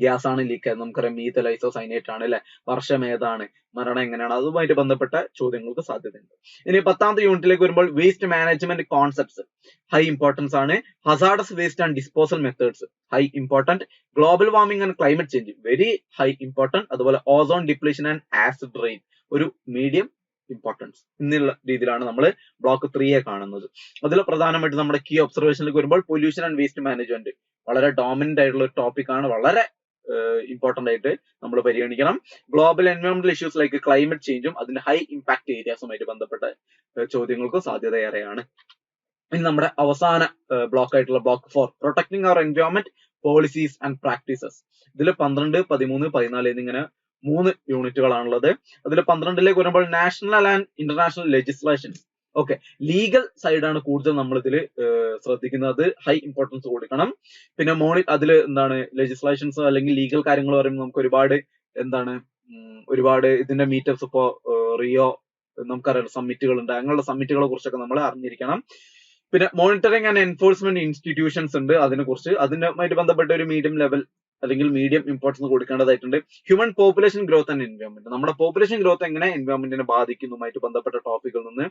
ഗ്യാസ് ആണ് ലീക്ക് ആയത്? നമുക്കറിയാം മീഥൈൽ ഐസോസൈനേറ്റ് ആണ് അല്ലെ. വർഷം ഏതാണ്, മരണം എങ്ങനെയാണ്, അതുമായിട്ട് ബന്ധപ്പെട്ട ചോദ്യങ്ങൾക്ക് സാധ്യതയുണ്ട്. ഇനി 10ാമത്തെ യൂണിറ്റിലേക്ക് വരുമ്പോൾ waste management concepts high importance ആണ്. Hazardous waste and disposal methods high important. Global warming and climate change very high important. അതുപോലെ ozone depletion and acid rain ഒരു മീഡിയം ഇമ്പോർട്ടൻസ് എന്നുള്ള രീതിയിലാണ് നമ്മൾ ബ്ലോക്ക് 3 കാണുന്നത്. അതിൽ പ്രധാനമായിട്ട് നമ്മുടെ കീ ഒബ്സർവേഷനിലേക്ക് വരുമ്പോൾ പൊല്യൂഷൻ ആൻഡ് വേസ്റ്റ് മാനേജ്മെന്റ് വളരെ ഡോമിനന്റ് ആയിട്ടുള്ള ഒരു ടോപ്പിക് ആണ്. വളരെ ഇമ്പോർട്ടന്റ് ആയിട്ട് നമ്മൾ പരിഗണിക്കണം. ഗ്ലോബൽ എൻവയോൺമെന്റൽ ഇഷ്യൂസ് ലൈക്ക് ക്ലൈമറ്റ് ചേഞ്ചും അതിന്റെ ഹൈ ഇമ്പാക്ട് ഏരിയാസുമായിട്ട് ബന്ധപ്പെട്ട ചോദ്യങ്ങൾക്ക് സാധ്യത ഏറെയാണ്. ഇനി നമ്മുടെ അവസാന ബ്ലോക്ക് ആയിട്ടുള്ള block 4 protecting our environment policies and practices. ഇതിൽ 12, 13, 14 എന്നിങ്ങനെ 3 യൂണിറ്റുകളാണുള്ളത്. അതിൽ 12ലേക്ക് വരുമ്പോൾ national and international legislations legal സൈഡാണ് കൂടുതൽ നമ്മൾ ഇതിൽ ശ്രദ്ധിക്കുന്നത്. ഹൈ ഇമ്പോർട്ടൻസ് കൊടുക്കണം. പിന്നെ അതിൽ എന്താണ് ലെജിസ്ലേഷൻസ് അല്ലെങ്കിൽ ലീഗൽ കാര്യങ്ങൾ പറയുമ്പോൾ നമുക്ക് ഒരുപാട് ഇതിന്റെ മീറ്റപ്സ് ഇപ്പോ റിയോ നമുക്കറിയാം സമ്മിറ്റുകൾ ഉണ്ട്. അങ്ങനെയുള്ള സമ്മിറ്റുകളെ കുറിച്ചൊക്കെ നമ്മൾ അറിഞ്ഞിരിക്കണം. പിന്നെ മോണിറ്ററിംഗ് ആൻഡ് എൻഫോഴ്സ്മെന്റ് ഇൻസ്റ്റിറ്റ്യൂഷൻസ് ഉണ്ട്. അതിനുമായിട്ട് ബന്ധപ്പെട്ട ഒരു മീഡിയം ലെവൽ അല്ലെങ്കിൽ മീഡിയം ഇമ്പോർട്ടൻസ് കൊടുക്കേണ്ടതായിട്ടുണ്ട്. Human population growth and environment നമ്മുടെ പോപ്പുലേഷൻ ഗ്രോത്ത് എങ്ങനെ എൻവയോൺമെന്റിനെ ബാധിക്കുന്നതുമായിട്ട് ബന്ധപ്പെട്ട ടോപ്പിക്കിൽ നിന്ന്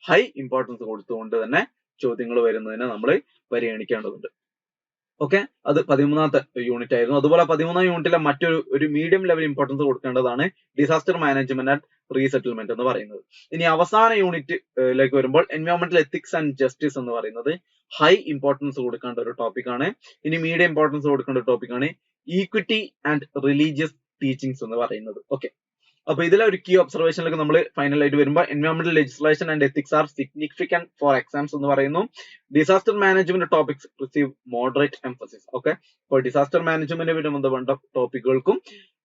ഹൈ ഇമ്പോർട്ടൻസ് കൊടുത്തുകൊണ്ട് തന്നെ ചോദ്യങ്ങൾ വരുന്നതിനെ നമ്മൾ പരിഗണിക്കേണ്ടതുണ്ട്. ഓക്കെ, അത് 13ാമത്തെ യൂണിറ്റ് ആയിരുന്നു. അതുപോലെ 13ാം യൂണിറ്റിലെ മറ്റൊരു മീഡിയം ലെവൽ ഇമ്പോർട്ടൻസ് കൊടുക്കേണ്ടതാണ് ഡിസാസ്റ്റർ മാനേജ്മെന്റ് ആൻഡ് റീസെറ്റിൽമെന്റ് എന്ന് പറയുന്നത്. ഇനി അവസാന യൂണിറ്റിലേക്ക് വരുമ്പോൾ എൻവയോൺമെന്റൽ എത്തിക്സ് ആൻഡ് ജസ്റ്റിസ് എന്ന് പറയുന്നത് ഹൈ ഇമ്പോർട്ടൻസ് കൊടുക്കേണ്ട ഒരു ടോപ്പിക് ആണ്. ഇനി മീഡിയം ഇമ്പോർട്ടൻസ് കൊടുക്കേണ്ട ഒരു ടോപ്പിക് ആണ് ഈക്വിറ്റി ആൻഡ് റിലീജിയസ് ടീച്ചിങ്സ് എന്ന് പറയുന്നത്. ഓക്കെ, അപ്പൊ ഇതിലെ ഒരു കീ ഒബ്സർവേഷനിലേക്ക് നമ്മൾ ഫൈനൽ ആയിട്ട് വരുമ്പോൾ എൻവയോൺമെന്റൽ legislation and ethics are significant for exams എന്ന് പറയുന്നു. Disaster management topics receive moderate emphasis. Okay, അപ്പോൾ ഡിസാസ്റ്റർ മാനേജ്മെന്റ് ബന്ധപ്പെട്ട ടോപ്പിക്കുകൾക്കും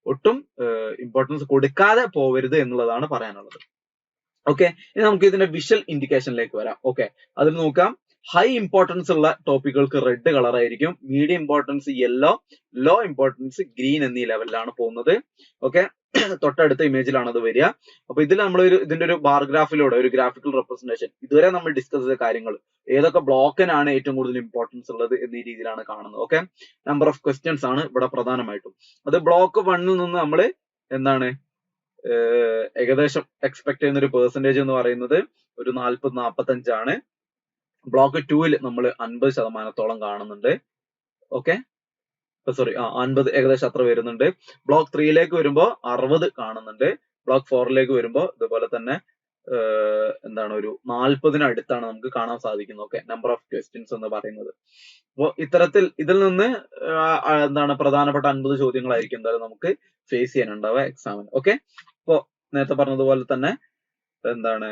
ഒട്ടും ഇമ്പോർട്ടൻസ് കൊടുക്കാതെ പോവരുത് എന്നുള്ളതാണ് പറയാനുള്ളത്. ഓക്കെ, ഇനി നമുക്ക് ഇതിന്റെ വിഷ്വൽ ഇൻഡിക്കേഷനിലേക്ക് വരാം. ഓക്കെ, അതിൽ നോക്കാം, ഹൈ ഇമ്പോർട്ടൻസ് ഉള്ള ടോപ്പിക്കുകൾക്ക് റെഡ് കളർ ആയിരിക്കും, medium importance yellow, low importance green എന്നീ ലെവലിലാണ് പോകുന്നത്. ഓക്കെ, തൊട്ടടുത്ത ഇമേജിലാണ് അത് വരിക. അപ്പൊ ഇതിൽ നമ്മൾ ഇതിന്റെ ഒരു ബാർ ഗ്രാഫിലൂടെ ഒരു ഗ്രാഫിക്കൽ റെപ്രസെന്റേഷൻ ഇതുവരെ നമ്മൾ ഡിസ്കസ് ചെയ്ത കാര്യങ്ങൾ ഏതൊക്കെ ബ്ലോക്കിനാണ് ഏറ്റവും കൂടുതൽ ഇമ്പോർട്ടൻസ് ഉള്ളത് എന്നീ രീതിയിലാണ് കാണുന്നത്. ഓക്കെ, നമ്പർ ഓഫ് ക്വസ്റ്റ്യൻസ് ആണ് ഇവിടെ പ്രധാനമായിട്ടും. അത് ബ്ലോക്ക് 1ൽ നിന്ന് നമ്മൾ എന്താണ് ഏകദേശം എക്സ്പെക്ട് ചെയ്യുന്ന ഒരു പെർസെന്റേജ് എന്ന് പറയുന്നത് ഒരു 40-45 ആണ്. ബ്ലോക്ക് 2ൽ നമ്മൾ 50% കാണുന്നുണ്ട്. ഓക്കെ, സോറി 50 ഏകദേശം അത്ര വരുന്നുണ്ട്. ബ്ലോക്ക് 3ലേക്ക് വരുമ്പോൾ 60 കാണുന്നുണ്ട്. ബ്ലോക്ക് 4ലേക്ക് വരുമ്പോൾ ഇതുപോലെ തന്നെ എന്താണ് ഒരു 40 അടുത്താണ് നമുക്ക് കാണാൻ സാധിക്കുന്നത്. ഓക്കെ, നമ്പർ ഓഫ് ക്വസ്റ്റ്യൻസ് എന്ന് പറയുന്നത്. അപ്പോൾ ഇത്തരത്തിൽ ഇതിൽ നിന്ന് എന്താണ് പ്രധാനപ്പെട്ട 50 ചോദ്യങ്ങളായിരിക്കും എന്തായാലും നമുക്ക് ഫേസ് ചെയ്യാനുണ്ടാവുക എക്സാമിന്. ഓക്കെ, അപ്പോൾ നേരത്തെ പറഞ്ഞതുപോലെ തന്നെ എന്താണ്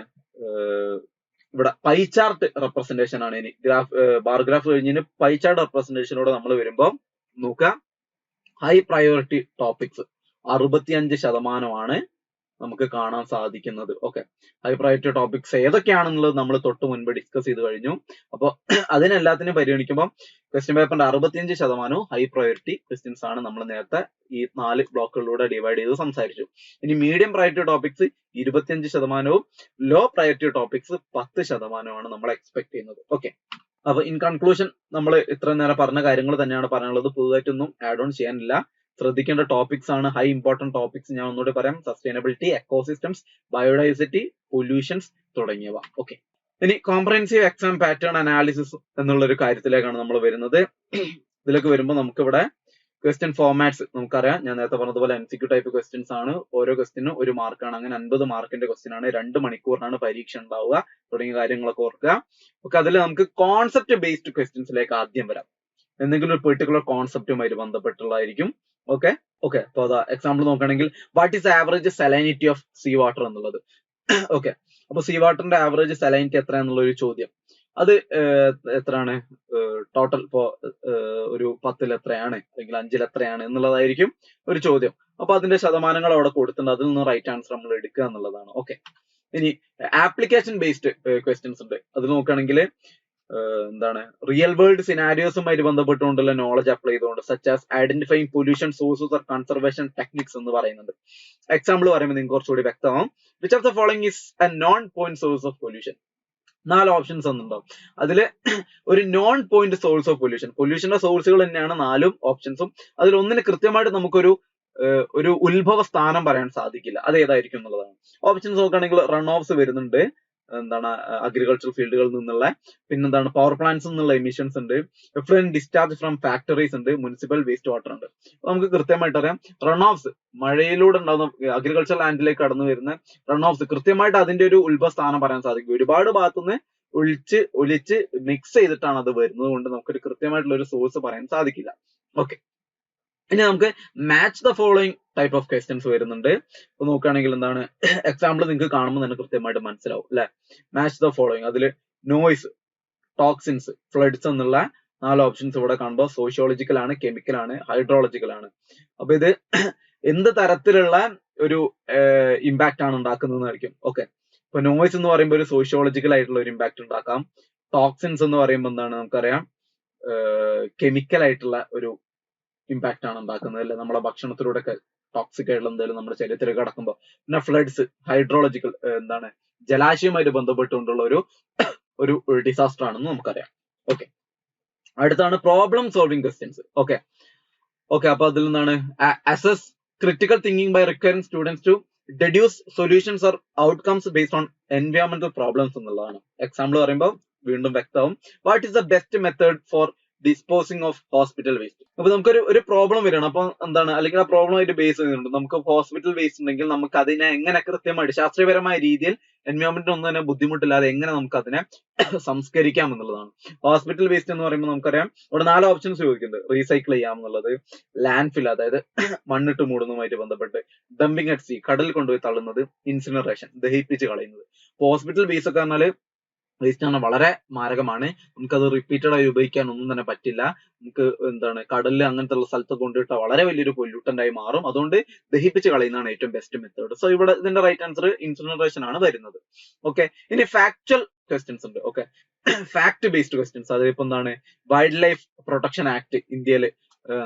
ഇവിടെ പൈ ചാർട്ട് റെപ്രസെന്റേഷൻ ആണ്. ഇനി ബാർ ഗ്രാഫ് കഴിഞ്ഞിന് പൈ ചാർട്ട് റെപ്രസെന്റേഷനോടെ നമ്മൾ വരുമ്പോൾ നോക്കുക, ഹൈ പ്രയോറിറ്റി ടോപ്പിക്സ് 65% നമുക്ക് കാണാൻ സാധിക്കുന്നത്. ഓക്കെ, ഹൈ പ്രയോറിറ്റി ടോപ്പിക്സ് ഏതൊക്കെയാണെന്നുള്ളത് നമ്മൾ തൊട്ട് മുൻപ് ഡിസ്കസ് ചെയ്ത് കഴിഞ്ഞു. അപ്പോൾ അതിനെല്ലാത്തിനും പരിഗണിക്കുമ്പോൾ ക്വസ്റ്റ്യൻ പേപ്പറിന്റെ 65% ഹൈ പ്രയോറിറ്റി ക്വസ്റ്റ്യൻസ് ആണ്. നമ്മൾ നേരത്തെ ഈ 4 ബ്ലോക്കുകളിലൂടെ ഡിവൈഡ് ചെയ്ത് സംസാരിച്ചു. ഇനി medium priority topics 25%, low priority topics 10% നമ്മൾ എക്സ്പെക്ട് ചെയ്യുന്നത്. ഓക്കെ, അപ്പൊ ഇൻ കൺക്ലൂഷൻ നമ്മൾ ഇത്ര നേരം പറഞ്ഞ കാര്യങ്ങൾ തന്നെയാണ് പറയാനുള്ളത്. പുതുതായിട്ടൊന്നും ആഡ് ഓൺ ചെയ്യാനില്ല. ശ്രദ്ധിക്കേണ്ട ടോപ്പിക്സ് ആണ് ഹൈ ഇമ്പോർട്ടന്റ് ടോപ്പിക്സ്. ഞാൻ ഒന്നുകൂടി പറയാം, സസ്റ്റൈനബിലിറ്റി, എക്കോസിസ്റ്റംസ്, ബയോഡൈവേഴ്സിറ്റി, പൊല്യൂഷൻസ് തുടങ്ങിയവ. ഓക്കെ, ഇനി കോംപ്രഹെൻസീവ് എക്സാം പാറ്റേൺ അനാലിസിസ് എന്നുള്ള ഒരു കാര്യത്തിലേക്കാണ് നമ്മൾ വരുന്നത്. ഇതിലേക്ക് വരുമ്പോൾ നമുക്ക് ഇവിടെ ക്വസ്റ്റ്യൻ ഫോർമാറ്റ്സ് നമുക്കറിയാം. ഞാൻ നേരത്തെ പറഞ്ഞതുപോലെ MCQ ടൈപ്പ് ക്വസ്റ്റ്യൻസ് ആണ്. ഓരോ ക്വസ്റ്റ്യനും 1 മാർക്കാണ്. അങ്ങനെ 50 മാർക്കിന്റെ ക്വസ്റ്റ്യൻ ആണ്. 2 മണിക്കൂറിനാണ് പരീക്ഷ ഉണ്ടാവുക തുടങ്ങിയ കാര്യങ്ങളൊക്കെ ഓർക്കുക. ഓക്കെ, അതിൽ നമുക്ക് കോൺസെപ്റ്റ് ബേസ്ഡ് ക്വസ്റ്റ്യൻസിലേക്ക് ആദ്യം വരാം. എന്തെങ്കിലും ഒരു പെർട്ടിക്കുലർ കോൺസെപ്റ്റുമായി ബന്ധപ്പെട്ടുള്ളതായിരിക്കും. ഓക്കെ, അപ്പൊ അതാ എക്സാമ്പിൾ നോക്കുകയാണെങ്കിൽ what is average salinity of sea water എന്നുള്ളത്. ഓക്കെ, അപ്പൊ സീ വാട്ടറിന്റെ ആവറേജ് സലൈനിറ്റി എത്ര എന്നുള്ള ഒരു ചോദ്യം, അത് എത്രയാണ് ടോട്ടൽ ഇപ്പോ ഒരു 10ൽ എത്രയാണ് അല്ലെങ്കിൽ 5ൽ എത്രയാണ് എന്നുള്ളതായിരിക്കും ഒരു ചോദ്യം. അപ്പൊ അതിന്റെ ശതമാനങ്ങൾ അവിടെ കൊടുത്തിട്ടുണ്ട്, അതിൽ നിന്ന് റൈറ്റ് ആൻസർ നമ്മൾ എടുക്കുക എന്നുള്ളതാണ്. ഓക്കെ, ഇനി ആപ്ലിക്കേഷൻ ബേസ്ഡ് ക്വസ്റ്റ്യൻസ് ഉണ്ട്. അത് നോക്കുകയാണെങ്കിൽ എന്താണ് റിയൽ വേൾഡ് സിനാരിയോസുമായി ബന്ധപ്പെട്ടുകൊണ്ടുള്ള നോളജ് അപ്ലൈ ചെയ്തുകൊണ്ട് such as identifying pollution sources or conservation techniques എന്ന് പറയുന്നുണ്ട്. എക്സാമ്പിൾ പറയുമ്പോൾ നിങ്ങൾക്ക് കുറച്ചുകൂടി വ്യക്തമാവും. Which of the following is a non point source of pollution? 4 options ഒന്നുണ്ടാവും. അതിൽ ഒരു നോൺ പോയിന്റ് സോഴ്സ് ഓഫ് പൊല്യൂഷന്റെ സോഴ്സുകൾ തന്നെയാണ് 4 ഓപ്ഷൻസും. അതിൽ ഒന്നിന് കൃത്യമായിട്ട് നമുക്കൊരു ഉത്ഭവ സ്ഥാനം പറയാൻ സാധിക്കില്ല. അത് ഏതായിരിക്കും എന്നുള്ളതാണ്. ഓപ്ഷൻസ് നോക്കുകയാണെങ്കിൽ റൺ ഓഫ്സ് വരുന്നുണ്ട്, എന്താണ് അഗ്രികൾച്ചർ ഫീൽഡുകളിൽ നിന്നുള്ള, പിന്നെന്താണ് പവർ പ്ലാന്റ്സ് നിന്നുള്ള എമിഷൻസ് ഉണ്ട്, എഫ്ലുവന്റ് ഡിസ്ചാർജ് ഫ്രം ഫാക്ടറീസ് ഉണ്ട്, മുനിസിപ്പൽ വേസ്റ്റ് വാട്ടർ ഉണ്ട്. നമുക്ക് കൃത്യമായിട്ട് അറിയാം റൺ ഓഫ്സ് മഴയിലൂടെ ഉണ്ടാകുന്ന അഗ്രികൾച്ചർ ലാൻഡിലേക്ക് കടന്നു വരുന്ന റൺ ഓഫ്സ് കൃത്യമായിട്ട് അതിന്റെ ഒരു ഉത്ഭവ സ്ഥാനം പറയാൻ സാധിക്കും. ഒരുപാട് ഭാഗത്തുനിന്ന് ഒലിച്ച് മിക്സ് ചെയ്തിട്ടാണ് അത് വരുന്നത് കൊണ്ട് നമുക്കൊരു കൃത്യമായിട്ടുള്ള ഒരു സോഴ്സ് പറയാൻ സാധിക്കില്ല. ഓക്കെ, ഇനി നമുക്ക് match the following type of questions വരുന്നുണ്ട്. ഇപ്പൊ നോക്കുകയാണെങ്കിൽ എന്താണ് എക്സാമ്പിൾ നിങ്ങൾക്ക് കാണുമ്പോൾ തന്നെ കൃത്യമായിട്ട് മനസ്സിലാവും അല്ലെ. മാച്ച് ദ ഫോളോയിങ്, അതിൽ നോയ്സ്, ടോക്സിൻസ്, ഫ്ലഡ്സ് എന്നുള്ള 4 ഓപ്ഷൻസ് ഇവിടെ കാണുമ്പോൾ സോഷ്യോളജിക്കൽ ആണ്, കെമിക്കൽ ആണ്, ഹൈഡ്രോളജിക്കൽ ആണ്. അപ്പൊ ഇത് എന്ത് തരത്തിലുള്ള ഒരു ഇമ്പാക്ട് ആണ് ഉണ്ടാക്കുന്നതായിരിക്കും. ഓക്കെ, ഇപ്പൊ നോയ്സ് എന്ന് പറയുമ്പോൾ ഒരു സോഷ്യോളജിക്കൽ ആയിട്ടുള്ള ഒരു ഇമ്പാക്ട് ഉണ്ടാക്കാം. ടോക്സിൻസ് എന്ന് പറയുമ്പോൾ എന്താണ് നമുക്കറിയാം കെമിക്കൽ ആയിട്ടുള്ള ഒരു ഇമ്പാക്ട് ആണ് ഉണ്ടാക്കുന്നത് അല്ലെ. നമ്മളെ ഭക്ഷണത്തിലൂടെ ഒക്കെ ടോക്സിക് ആയിട്ടുള്ള എന്തെങ്കിലും നമ്മുടെ ശരീരത്തിലേക്ക് കടക്കുമ്പോൾ. പിന്നെ ഫ്ലഡ്സ് ഹൈഡ്രോളജിക്കൽ, എന്താണ് ജലാശയവുമായിട്ട് ബന്ധപ്പെട്ടുകൊണ്ടുള്ള ഒരു ഡിസാസ്റ്റർ ആണെന്ന് നമുക്കറിയാം. ഓക്കെ, അടുത്താണ് പ്രോബ്ലം സോൾവിംഗ് ക്വസ്റ്റ്യൻസ്. ഓക്കെ, അപ്പൊ അതിൽ നിന്നാണ് assess critical thinking by requiring students to deduce solutions or outcomes based on എൻവയോൺമെന്റൽ പ്രോബ്ലംസ് എന്നുള്ളതാണ്. എക്സാമ്പിൾ പറയുമ്പോൾ വീണ്ടും വ്യക്തമാവും. What is the best method for disposing of hospital waste. അപ്പൊ നമുക്കൊരു ഒരു പ്രോബ്ലം വരണം. അപ്പൊ എന്താണ്, അല്ലെങ്കിൽ ആ പ്രോബ്ലം ആയിട്ട് ബേസ് ചെയ്യുന്നുണ്ട്. നമുക്ക് ഹോസ്പിറ്റൽ വേസ്റ്റ് ഉണ്ടെങ്കിൽ നമുക്ക് അതിനെ എങ്ങനെ കൃത്യമായിട്ട് ശാസ്ത്രീയപരമായ രീതിയിൽ എൻവയോൺമെന്റിന് ഒന്നും തന്നെ ബുദ്ധിമുട്ടില്ലാതെ എങ്ങനെ നമുക്ക് അതിനെ സംസ്കരിക്കാം എന്നുള്ളതാണ്. ഹോസ്പിറ്റൽ വേസ്റ്റ് എന്ന് പറയുമ്പോൾ നമുക്കറിയാം ഇവിടെ 4 ഓപ്ഷൻസ് ചോദിക്കുന്നുണ്ട്. റീസൈക്കിൾ ചെയ്യാം എന്നുള്ളത്, ലാൻഡ് ഫിൽ അതായത് മണ്ണിട്ട് മൂടുന്നതുമായിട്ട് ബന്ധപ്പെട്ട്, ഡംപിങ് അറ്റ് സീ കടലിൽ കൊണ്ടുപോയി തള്ളുന്നത്, ഇൻസിനറേഷൻ ദഹിപ്പിച്ച് കളയുന്നത്. ഹോസ്പിറ്റൽ വേസ്റ്റ് ഒക്കെ പറഞ്ഞാല് വേസ്റ്റ് ആണ് വളരെ മാരകമാണ്. നമുക്കത് റിപ്പീറ്റഡ് ആയി ഉപയോഗിക്കാൻ ഒന്നും തന്നെ പറ്റില്ല. നമുക്ക് എന്താണ് കടലിൽ അങ്ങനത്തെ ഉള്ള സ്ഥലത്ത് കൊണ്ടുപോയിട്ട് വളരെ വലിയൊരു പൊല്യൂട്ടന്റ് ആയി മാറും. അതുകൊണ്ട് ദഹിപ്പിച്ച് കളയുന്നതാണ് ഏറ്റവും ബെസ്റ്റ് മെത്തേഡ്. സോ ഇവിടെ ഇതിന്റെ റൈറ്റ് ആൻസർ ഇൻസിനറേഷൻ ആണ് വരുന്നത്. ഓക്കെ, ഇനി ഫാക്ച്വൽ ക്വസ്റ്റ്യൻസ് ഉണ്ട്. Okay, fact based questions. അതിപ്പോ എന്താണ്, വൈൽഡ് ലൈഫ് പ്രൊട്ടക്ഷൻ ആക്ട് ഇന്ത്യയിൽ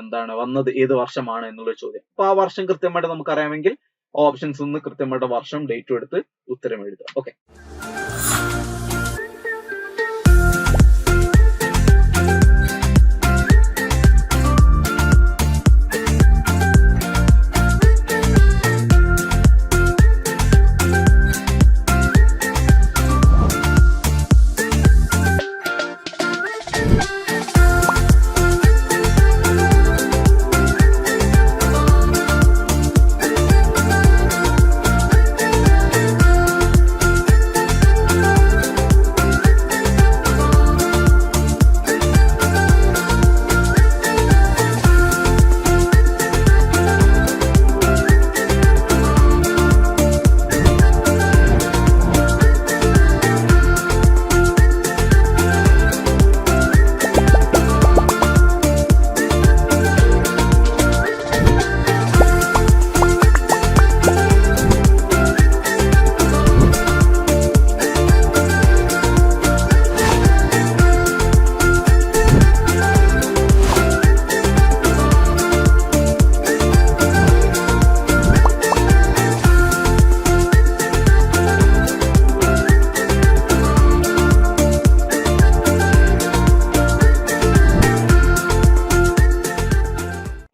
എന്താണ് വന്നത് ഏത് വർഷമാണ് എന്നുള്ള ചോദ്യം. അപ്പൊ ആ വർഷം കൃത്യമായിട്ട് നമുക്ക് അറിയാമെങ്കിൽ ഓപ്ഷൻസ് നിന്ന് കൃത്യമായിട്ട് വർഷം ഡേറ്റും എടുത്ത് ഉത്തരം എഴുതുക. ഓക്കെ,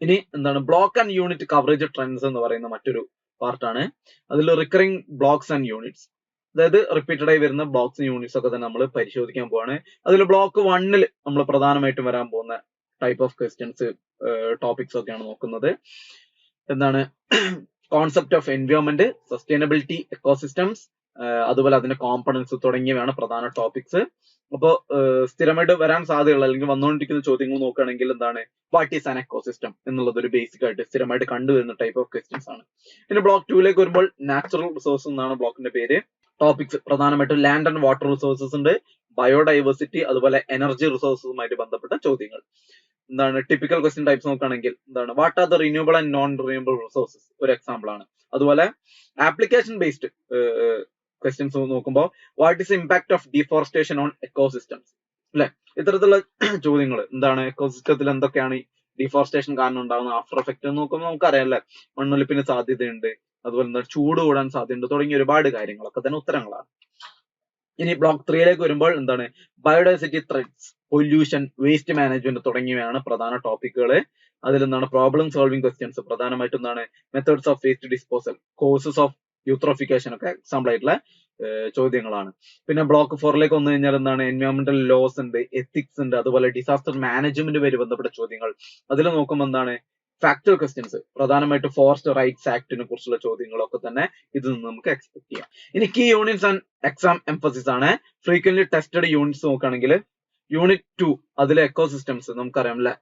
ഇനി എന്താണ് block and unit coverage trends എന്ന് പറയുന്ന മറ്റൊരു പാർട്ടാണ്. അതിൽ റിക്കറിംഗ് ബ്ലോക്സ് ആൻഡ് യൂണിറ്റ്സ്, അതായത് റിപ്പീറ്റഡ് ആയി വരുന്ന ബ്ലോക്സ് യൂണിറ്റ്സ് ഒക്കെ തന്നെ നമ്മൾ പരിശോധിക്കാൻ പോവാണ്. അതിൽ ബ്ലോക്ക് 1 നമ്മൾ പ്രധാനമായിട്ടും വരാൻ പോകുന്ന ടൈപ്പ് ഓഫ് ക്വസ്റ്റ്യൻസ് ടോപ്പിക്സ് ഒക്കെയാണ് നോക്കുന്നത്. എന്താണ് concept of environment, sustainability, ecosystems, അതുപോലെ അതിന്റെ കോമ്പണൻസ് തുടങ്ങിയവയാണ് പ്രധാന ടോപ്പിക്സ്. അപ്പോ സ്ഥിരമായിട്ട് വരാൻ സാധ്യതയുള്ള അല്ലെങ്കിൽ വന്നുകൊണ്ടിരിക്കുന്ന ചോദ്യങ്ങൾ നോക്കുകയാണെങ്കിൽ എന്താണ്, വാട്ട് ഈസ് ആൻ എക്കോസിസ്റ്റം എന്നുള്ളത് ഒരു ബേസിക് ആയിട്ട് സ്ഥിരമായിട്ട് കണ്ടുവരുന്ന ടൈപ്പ് ഓഫ് ക്വസ്റ്റ്യൻസ് ആണ്. പിന്നെ ബ്ലോക്ക് 2 വരുമ്പോൾ നാച്ചുറൽ റിസോഴ്സ് എന്നാണ് ബ്ലോക്കിന്റെ പേര്. ടോപ്പിക്സ് പ്രധാനമായിട്ടും ലാൻഡ് ആൻഡ് വാട്ടർ റിസോഴ്സസ് ഉണ്ട്, ബയോഡൈവേഴ്സിറ്റി, അതുപോലെ എനർജി റിസോഴ്സസുമായിട്ട് ബന്ധപ്പെട്ട ചോദ്യങ്ങൾ. എന്താണ് ടിപ്പിക്കൽ ക്വസ്റ്റ്യൻ ടൈപ്സ് നോക്കുകയാണെങ്കിൽ എന്താണ്, what are the renewable and non renewable resources ഒരു എക്സാമ്പിൾ ആണ്. അതുപോലെ ആപ്ലിക്കേഷൻ ബേസ്ഡ് ക്വസ്റ്റ്യൻസ് നോക്കുമ്പോൾ what is impact of deforestation on ecosystems, അല്ലെ? ഇത്തരത്തിലുള്ള ചോദ്യങ്ങൾ എന്താണ്, എക്കോസിസ്റ്റത്തിൽ എന്തൊക്കെയാണ് ഡിഫോറസ്റ്റേഷൻ കാരണം ഉണ്ടാകുന്ന ആഫ്റ്റർ എഫക്ട് നോക്കുമ്പോൾ നമുക്കറിയാം അല്ലെ, മണ്ണൊലിപ്പിന് സാധ്യതയുണ്ട്, അതുപോലെ എന്താ ചൂട് കൂടാൻ സാധ്യതയുണ്ട്, തുടങ്ങിയ ഒരുപാട് കാര്യങ്ങളൊക്കെ തന്നെ ഉത്തരങ്ങളാണ്. ഇനി ബ്ലോക്ക് 3 വരുമ്പോൾ എന്താണ്, biodiversity threads, pollution, waste management തുടങ്ങിയവയാണ് പ്രധാന ടോപ്പിക്കുകൾ. അതിൽ എന്താണ് പ്രോബ്ലം സോൾവിംഗ് ക്വസ്റ്റ്യൻസ്, പ്രധാനമായിട്ടും എന്താണ് methods of waste disposal, courses of eutrophication ഒക്കെ എക്സാമ്പിൾ ആയിട്ടുള്ള ചോദ്യങ്ങളാണ്. പിന്നെ ബ്ലോക്ക് 4 വന്നു കഴിഞ്ഞാൽ എന്താണ്, എൻവയോൺമെന്റൽ ലോസ് ഉണ്ട്, എത്തിക്സ് ഉണ്ട്, അതുപോലെ ഡിസാസ്റ്റർ മാനേജ്മെന്റുമായി ബന്ധപ്പെട്ട ചോദ്യങ്ങൾ. അതിൽ നോക്കുമ്പോൾ എന്താണ് ഫാക്ച്വൽ ക്വസ്റ്റ്യൻസ്, പ്രധാനമായിട്ട് ഫോറസ്റ്റ് റൈറ്റ്സ് ആക്ടിനെ കുറിച്ചുള്ള ചോദ്യങ്ങളൊക്കെ തന്നെ ഇതിൽ നിന്ന് നമുക്ക് എക്സ്പെക്ട് ചെയ്യാം. ഇനി key units and exam emphasis ആണ്. ഫ്രീക്വന്റ്ലി ടെസ്റ്റഡ് യൂണിറ്റ്സ് നോക്കുകയാണെങ്കിൽ യൂണിറ്റ് 2 അതിലെ എക്കോസിസ്റ്റംസ് നമുക്കറിയാം അല്ലെ,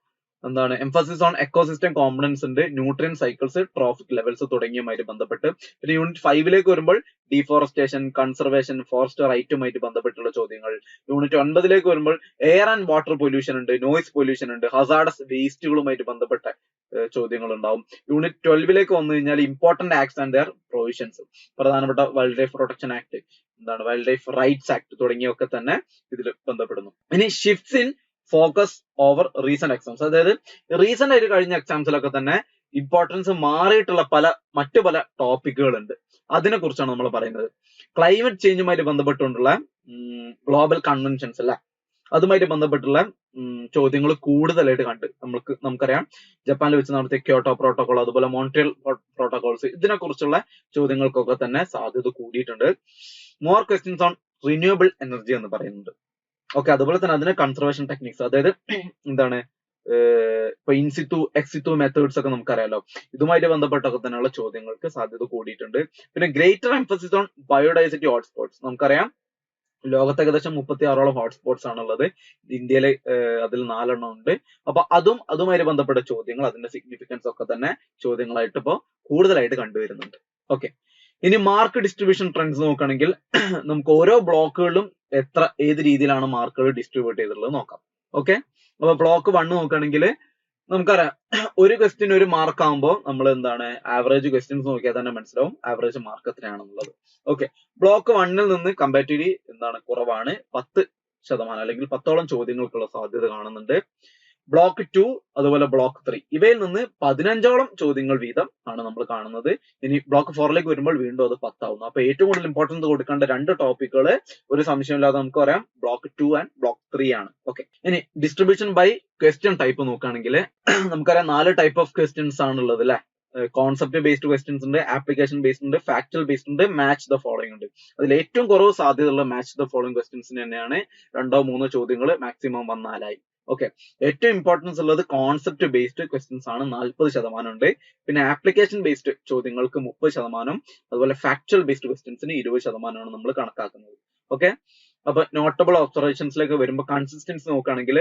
എന്താണ് എംഫസിസ് ഓൺ എക്കോസിസ്റ്റം കോമ്പണൻസ് ഉണ്ട്, ന്യൂട്രിയൻ സൈക്കിൾസ്, ട്രോഫിക് ലെവൽസ് തുടങ്ങിയവുമായിട്ട് ബന്ധപ്പെട്ട്. പിന്നെ യൂണിറ്റ് 5 വരുമ്പോൾ ഡീഫോറസ്റ്റേഷൻ, കൺസർവേഷൻ, ഫോറസ്റ്റ് റൈറ്റുമായിട്ട് ബന്ധപ്പെട്ടുള്ള ചോദ്യങ്ങൾ. യൂണിറ്റ് 9 വരുമ്പോൾ എയർ ആൻഡ് വാട്ടർ പൊല്യൂഷൻ ഉണ്ട്, നോയിസ് പൊല്യൂഷൻ ഉണ്ട്, ഹസാർഡസ് വേസ്റ്റുകളുമായിട്ട് ബന്ധപ്പെട്ട ചോദ്യങ്ങൾ ഉണ്ടാവും. യൂണിറ്റ് 12 വന്നു കഴിഞ്ഞാൽ important acts and their provisions, പ്രധാനപ്പെട്ട വൈൽഡ് ലൈഫ് പ്രൊട്ടക്ഷൻ ആക്ട്, എന്താണ് വൈൽഡ് ലൈഫ് റൈറ്റ്സ് ആക്ട് തുടങ്ങിയൊക്കെ തന്നെ ഇതിൽ ബന്ധപ്പെടുന്നു. ഇനി shifts in focus over recent exams, അതായത് റീസെന്റ് ആയിട്ട് കഴിഞ്ഞ എക്സാംസിലൊക്കെ തന്നെ ഇമ്പോർട്ടൻസ് മാറിയിട്ടുള്ള മറ്റു പല ടോപ്പിക്കുകൾ ഉണ്ട്. അതിനെ കുറിച്ചാണ് നമ്മൾ പറയുന്നത്. ക്ലൈമറ്റ് ചേഞ്ചുമായിട്ട് ബന്ധപ്പെട്ടുകൊണ്ടുള്ള ഗ്ലോബൽ കൺവെൻഷൻസ് അല്ലെ, അതുമായിട്ട് ബന്ധപ്പെട്ടുള്ള ചോദ്യങ്ങൾ കൂടുതലായിട്ട് നമുക്കറിയാം ജപ്പാനിൽ വെച്ച് നടത്തിയ ക്യോട്ടോ പ്രോട്ടോകോൾ, അതുപോലെ മോൺട്രിയൽ പ്രോട്ടോകോൾസ്, ഇതിനെ കുറിച്ചുള്ള ചോദ്യങ്ങൾക്കൊക്കെ തന്നെ സാധ്യത കൂടിയിട്ടുണ്ട്. More questions on renewable energy എന്ന് പറയുന്നുണ്ട്. ഓക്കെ, അതുപോലെ തന്നെ അതിന് കൺസർവേഷൻ ടെക്നിക്സ്, അതായത് എന്താണ് ഇപ്പൊ ഇൻസിറ്റു എക്സിറ്റു മെത്തേഡ്സ് ഒക്കെ നമുക്കറിയാലോ. ഇതുമായിട്ട് ബന്ധപ്പെട്ടൊക്കെ തന്നെയുള്ള ചോദ്യങ്ങൾക്ക് സാധ്യത കൂടിയിട്ടുണ്ട്. പിന്നെ greater emphasis on biodiversity hotspots. നമുക്കറിയാം ലോകത്ത് ഏകദേശം 36ഓളം ഹോട്ട്സ്പോട്ട്സ് ആണുള്ളത്. ഇന്ത്യയിൽ അതിൽ 4 ഉണ്ട്. അപ്പൊ അതുമായി ബന്ധപ്പെട്ട ചോദ്യങ്ങൾ, അതിന്റെ സിഗ്നിഫിക്കൻസ് ഒക്കെ തന്നെ ചോദ്യങ്ങളായിട്ട് ഇപ്പോ കൂടുതലായിട്ട് കണ്ടുവരുന്നുണ്ട്. ഓക്കെ, ഇനി മാർക്ക് ഡിസ്ട്രിബ്യൂഷൻ ട്രെൻഡ്സ് നോക്കുകയാണെങ്കിൽ നമുക്ക് ഓരോ ബ്ലോക്കുകളിലും ഏത് രീതിയിലാണ് മാർക്കുകൾ ഡിസ്ട്രിബ്യൂട്ട് ചെയ്തിട്ടുള്ളത് നോക്കാം. ഓക്കെ, അപ്പൊ ബ്ലോക്ക് 1 നോക്കുകയാണെങ്കിൽ നമുക്കറിയാം ഒരു ക്വസ്റ്റ്യൻ ഒരു മാർക്ക് ആകുമ്പോൾ നമ്മൾ എന്താണ് ആവറേജ് ക്വസ്റ്റ്യൻസ് നോക്കിയാൽ തന്നെ മനസ്സിലാവും ആവറേജ് മാർക്ക് എത്രയാണെന്നുള്ളത്. ഓക്കെ, ബ്ലോക്ക് 1 നിന്ന് കമ്പാരിറ്റീവ്ലി എന്താണ് കുറവാണ്, 10% അല്ലെങ്കിൽ 10ഓളം ചോദ്യങ്ങൾക്കുള്ള സാധ്യത കാണുന്നുണ്ട്. ബ്ലോക്ക് 2 അതുപോലെ ബ്ലോക്ക് 3 ഇവയിൽ നിന്ന് 15ഓളം ചോദ്യങ്ങൾ വീതം ആണ് നമ്മൾ കാണുന്നത്. ഇനി ബ്ലോക്ക് 4ലേക്ക് വരുമ്പോൾ വീണ്ടും അത് 10 ആവുന്നു. അപ്പൊ ഏറ്റവും കൂടുതൽ ഇമ്പോർട്ടൻസ് കൊടുക്കേണ്ട 2 ടോപ്പിക്കുകൾ ഒരു സംശയമില്ലാതെ നമുക്ക് പറയാം ബ്ലോക്ക് 2 ആൻഡ് ബ്ലോക്ക് 3 ആണ്. ഓക്കെ, ഇനി ഡിസ്ട്രിബ്യൂഷൻ ബൈ ക്വസ്റ്റ്യൻ ടൈപ്പ് നോക്കുകയാണെങ്കിൽ നമുക്കറിയാം 4 ടൈപ്പ് ഓഫ് ക്വസ്റ്റ്യൻസ് ആണുള്ളത് അല്ലെ. കോൺസെപ്റ്റ് ബേസ്ഡ് ക്വസ്റ്റ്യൻസ് ഉണ്ട്, ആപ്ലിക്കേഷൻ ബേസ്ഡ് ഉണ്ട്, ഫാക്ച്വൽ ബേസ്ഡ് ഉണ്ട്, മാച്ച് ദ ഫോളോയിങ് ഉണ്ട്. അതിൽ ഏറ്റവും കുറവ് സാധ്യതയുള്ള മാച്ച് ദ ഫോളോയിങ് ക്വസ്റ്റ്യൻസിന് തന്നെയാണ് 2-3 ചോദ്യങ്ങൾ മാക്സിമം വന്നാലായി. ഓക്കെ, ഏറ്റവും ഇമ്പോർട്ടൻസ് ഉള്ളത് കോൺസെപ്റ്റ് ബേസ്ഡ് ക്വസ്റ്റ്യൻസ് ആണ്, 40% ഉണ്ട്. പിന്നെ ആപ്ലിക്കേഷൻ ബേസ്ഡ് ചോദ്യങ്ങൾക്ക് 30%, അതുപോലെ ഫാക്ച്വൽ ബേസ്ഡ് ക്വസ്റ്റ്യൻസിന് 20% ആണ് നമ്മൾ കണക്കാക്കുന്നത്. ഓക്കെ, അപ്പൊ നോട്ടബിൾ ഒബ്സർവേഷൻസിലേക്ക് വരുമ്പോൾ കൺസിസ്റ്റൻസി നോക്കുകയാണെങ്കിൽ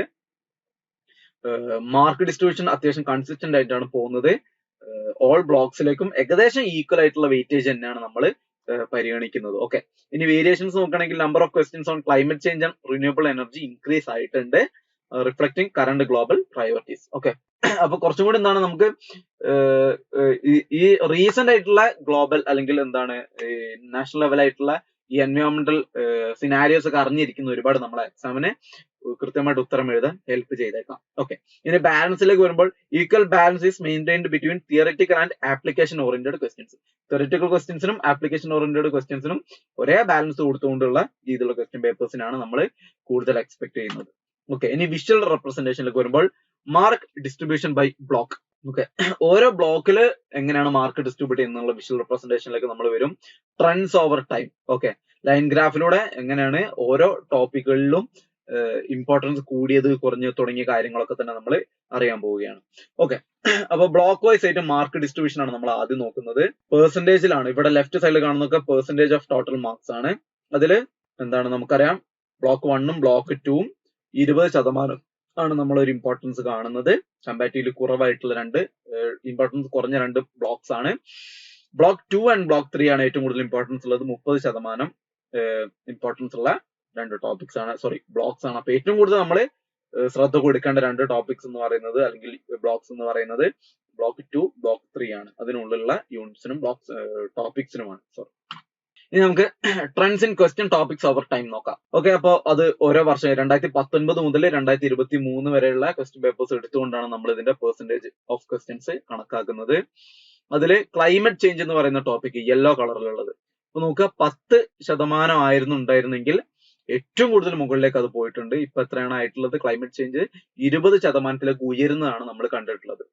മാർക്ക് ഡിസ്ട്രിബ്യൂഷൻ അത്യാവശ്യം കൺസിസ്റ്റന്റ് ആയിട്ടാണ് പോകുന്നത്. ഓൾ ബ്ലോക്സിലേക്കും ഏകദേശം ഈക്വൽ ആയിട്ടുള്ള വെയിറ്റേജ് തന്നെയാണ് നമ്മൾ പരിഗണിക്കുന്നത്. ഓക്കെ, ഇനി വേരിയേഷൻസ് നോക്കുകയാണെങ്കിൽ number of questions on climate change and renewable energy increase ആയിട്ടുണ്ട്, reflecting current global priorities. Okay, അപ്പൊ കുറച്ചും കൂടി എന്താണ് നമുക്ക് ഈ റീസെന്റ് ആയിട്ടുള്ള ഗ്ലോബൽ അല്ലെങ്കിൽ എന്താണ് നാഷണൽ ലെവൽ ആയിട്ടുള്ള ഈ എൻവയോൺമെന്റൽ സിനാരിയോസ് ഒക്കെ അറിഞ്ഞിരിക്കുന്ന ഒരുപാട് നമ്മളെ എക്സാമിന് കൃത്യമായിട്ട് ഉത്തരം എഴുതാൻ ഹെൽപ്പ് ചെയ്തേക്കാം. ഓക്കെ, ഇനി ബാലൻസിലേക്ക് വരുമ്പോൾ equal balance is maintained between theoretical and application oriented questions. Theoretical ക്വസ്റ്റ്യൻസിനും ആപ്ലിക്കേഷൻ ഓറിയന്റഡ് ക്വസ്റ്റ്യൻസിനും ഒരേ ബാലൻസ് കൊടുത്തുകൊണ്ടുള്ള രീതിയിലുള്ള ക്വസ്റ്റ്യൻ പേപ്പേഴ്സിനാണ് നമ്മൾ കൂടുതൽ എക്സ്പെക്ട് ചെയ്യുന്നത്. ഓക്കെ, ഇനി വിഷ്വൽ റെപ്രസെന്റേഷനിലേക്ക് വരുമ്പോൾ mark distribution by block. Okay, ഓരോ ബ്ലോക്കിൽ എങ്ങനെയാണ് മാർക്ക് ഡിസ്ട്രിബ്യൂട്ട് ചെയ്യുന്നുള്ള വിഷ്വൽ റെപ്രസെന്റേഷനിലേക്ക് നമ്മൾ വരും. Trends over time. Okay, line ഗ്രാഫിലൂടെ എങ്ങനെയാണ് ഓരോ ടോപ്പിക്കുകളിലും ഇമ്പോർട്ടൻസ് കൂടിയത് കുറഞ്ഞത് തുടങ്ങിയ കാര്യങ്ങളൊക്കെ തന്നെ നമ്മൾ അറിയാൻ പോവുകയാണ്. ഓക്കെ, അപ്പൊ ബ്ലോക്ക് വൈസ് ആയിട്ട് മാർക്ക് ഡിസ്ട്രിബ്യൂഷൻ ആണ് നമ്മൾ ആദ്യം നോക്കുന്നത്. പെർസെന്റേജിലാണ്. ഇവിടെ ലെഫ്റ്റ് സൈഡിൽ കാണുന്നതൊക്കെ പെർസെന്റേജ് ഓഫ് ടോട്ടൽ മാർക്സ് ആണ്. അതിൽ എന്താണ് നമുക്കറിയാം ബ്ലോക്ക് 1ഉം ബ്ലോക്ക് 2ഉം 20% ആണ് നമ്മൾ ഒരു ഇമ്പോർട്ടൻസ് കാണുന്നത്. കമ്പാരിറ്റീവ്ലി കുറവായിട്ടുള്ള ഇമ്പോർട്ടൻസ് കുറഞ്ഞ 2 ബ്ലോക്സ് ആണ്. ബ്ലോക്ക് 2 ആൻഡ് ബ്ലോക്ക് 3 ആണ് ഏറ്റവും കൂടുതൽ ഇമ്പോർട്ടൻസ് ഉള്ളത്. 30% ഇമ്പോർട്ടൻസ് ഉള്ള 2 ടോപ്പിക്സ് ആണ്, ബ്ലോക്സ് ആണ്. അപ്പൊ ഏറ്റവും കൂടുതൽ നമ്മൾ ശ്രദ്ധ കൊടുക്കേണ്ട 2 ടോപ്പിക്സ് എന്ന് പറയുന്നത് അല്ലെങ്കിൽ ബ്ലോക്സ് എന്ന് പറയുന്നത് ബ്ലോക്ക് 2, ബ്ലോക്ക് 3 ആണ്. അതിനുള്ളിലുള്ള യൂണിറ്റ്സിനും ടോപ്പിക്സിനുമാണ്. ഇനി നമുക്ക് trends in question topics over time നോക്കാം. ഓക്കെ, അപ്പൊ അത് ഓരോ വർഷം 2019 മുതൽ 2023 വരെയുള്ള ക്വസ്റ്റ്യൻ പേപ്പേഴ്സ് എടുത്തുകൊണ്ടാണ് നമ്മൾ ഇതിന്റെ പെർസെന്റേജ് ഓഫ് ക്വസ്റ്റ്യൻസ് കണക്കാക്കുന്നത്. അതിൽ ക്ലൈമറ്റ് ചേഞ്ച് എന്ന് പറയുന്ന ടോപ്പിക് യെല്ലോ കളറിലുള്ളത് അപ്പൊ നോക്കുക 10% ആയിരുന്നു ഉണ്ടായിരുന്നെങ്കിൽ ഏറ്റവും കൂടുതൽ മുകളിലേക്ക് അത് പോയിട്ടുണ്ട്. ഇപ്പൊ എത്രയാണ് ആയിട്ടുള്ളത്? ക്ലൈമറ്റ് ചേഞ്ച് 20% ഉയരുന്നതാണ് നമ്മൾ കണ്ടിട്ടുള്ളത്.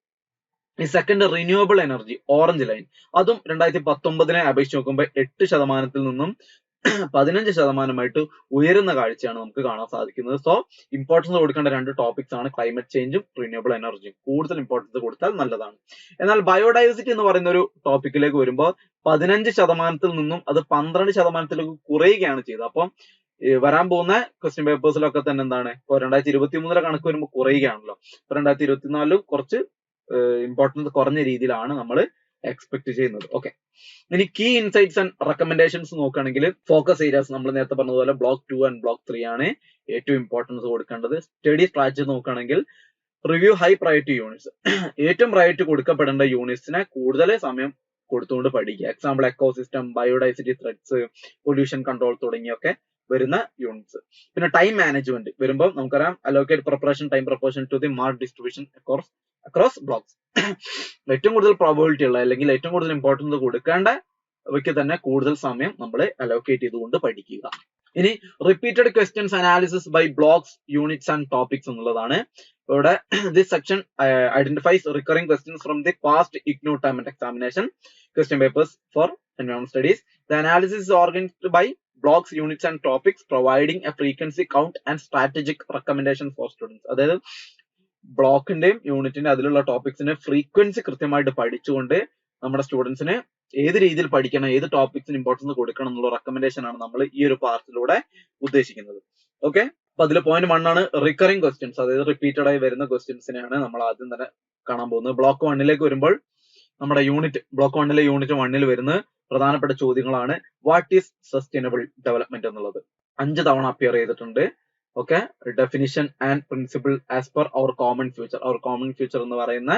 ഈ second renewable energy orange line, അതും 2019 അപേക്ഷിച്ച് നോക്കുമ്പോൾ 8% നിന്നും 15% ഉയരുന്ന കാഴ്ചയാണ് നമുക്ക് കാണാൻ സാധിക്കുന്നത്. സോ ഇമ്പോർട്ടൻസ് കൊടുക്കേണ്ട 2 ടോപ്പിക്സ് ആണ് ക്ലൈമറ്റ് ചേഞ്ചും റിന്യൂവബിൾ എനർജിയും. കൂടുതൽ ഇമ്പോർട്ടൻസ് കൊടുത്താൽ നല്ലതാണ്. എന്നാൽ ബയോഡൈവേഴ്സിറ്റി എന്ന് പറയുന്ന ഒരു ടോപ്പിക്കിലേക്ക് വരുമ്പോൾ 15% നിന്നും അത് 12% കുറയുകയാണ് ചെയ്തത്. അപ്പം വരാൻ പോകുന്ന ക്വസ്റ്റ്യൻ പേപ്പേഴ്സിലൊക്കെ തന്നെ എന്താണ് ഇപ്പൊ 2023 കണക്ക് വരുമ്പോൾ കുറയുകയാണല്ലോ. ഇപ്പൊ 2024 കുറച്ച് ഇമ്പോർട്ടൻസ് കുറഞ്ഞ രീതിയിലാണ് നമ്മൾ എക്സ്പെക്ട് ചെയ്യുന്നത്. ഓക്കെ, ഇനി കീ ഇൻസൈറ്റ്സ് ആൻഡ് റെക്കമെൻഡേഷൻസ് നോക്കുകയാണെങ്കിൽ ഫോക്കസ് ഏരിയാസ് നമ്മൾ നേരത്തെ പറഞ്ഞതുപോലെ ബ്ലോക്ക് 2 ആൻഡ് ബ്ലോക്ക് 3 ആണ് ഏറ്റവും ഇമ്പോർട്ടൻസ് കൊടുക്കേണ്ടത്. സ്റ്റഡി സ്ട്രാറ്റജി നോക്കുകയാണെങ്കിൽ റിവ്യൂ ഹൈ പ്രയോറിറ്റി യൂണിറ്റ്സ്, ഏറ്റവും പ്രയോറിറ്റി കൊടുക്കപ്പെടേണ്ട യൂണിറ്റ്സിനെ കൂടുതൽ സമയം കൊടുത്തുകൊണ്ട് പഠിക്കുക. Example ecosystem, biodiversity threads, pollution control തുടങ്ങിയൊക്കെ വരുന്ന യൂണിറ്റ്സ്. പിന്നെ ടൈം മാനേജ്മെന്റ് വരുമ്പോൾ നമുക്കറിയാം allocate preparation time proportion to the mark distribution across blocks. ഏറ്റവും കൂടുതൽ പ്രോബബിലിറ്റി ഉള്ള അല്ലെങ്കിൽ ഏറ്റവും കൂടുതൽ ഇമ്പോർട്ടൻസ് കൊടുക്കേണ്ടവയ്ക്ക് തന്നെ കൂടുതൽ സമയം നമ്മൾ അലോക്കേറ്റ് ചെയ്തുകൊണ്ട് പഠിക്കുക. ഇനി repeated questions analysis by blocks, units and topics എന്നുള്ളതാണ്. ഇവിടെ this section identifies recurring questions from the past IGNOU term and examination question papers for environmental studies. The analysis is organized by blocks units and topics providing A frequency count and strategic recommendation for students. അതായത് ബ്ലോക്കിന്റെയും യൂണിറ്റിന്റെ അതിലുള്ള ടോപ്പിക്സിന്റെ frequency കൃത്യമായിട്ട് പഠിച്ചുകൊണ്ട് നമ്മുടെ സ്റ്റുഡൻസിന് ഏത് രീതിയിൽ പഠിക്കണം, ഏത് ടോപ്പിക്സിന് ഇമ്പോർട്ടൻസ് കൊടുക്കണം എന്നുള്ള റെക്കമെൻഡേഷൻ ആണ് നമ്മൾ ഈ ഒരു പാർട്ടിലൂടെ ഉദ്ദേശിക്കുന്നത്. ഓക്കെ, അപ്പൊ അതിൽ പോയിന്റ് 1 ആണ് റിക്കറിംഗ് ക്വസ്റ്റ്യൻസ്, അതായത് റിപ്പീറ്റഡ് ആയി വരുന്ന ക്വസ്റ്റ്യൻസിനെയാണ് നമ്മൾ ആദ്യം തന്നെ കാണാൻ പോകുന്നത്. ബ്ലോക്ക് 1ലേക്ക് വരുമ്പോൾ നമ്മുടെ ബ്ലോക്ക് 1ലെ യൂണിറ്റ് 1ൽ വരുന്ന പ്രധാനപ്പെട്ട ചോദ്യങ്ങളാണ് വാട്ട് ഈസ് സസ്റ്റൈനബിൾ ഡെവലപ്മെന്റ് എന്നുള്ളത്. 5 തവണ അപ്പിയർ ചെയ്തിട്ടുണ്ട്. Okay, definition and principle as per our common future. Our common future എന്ന് പറയുന്ന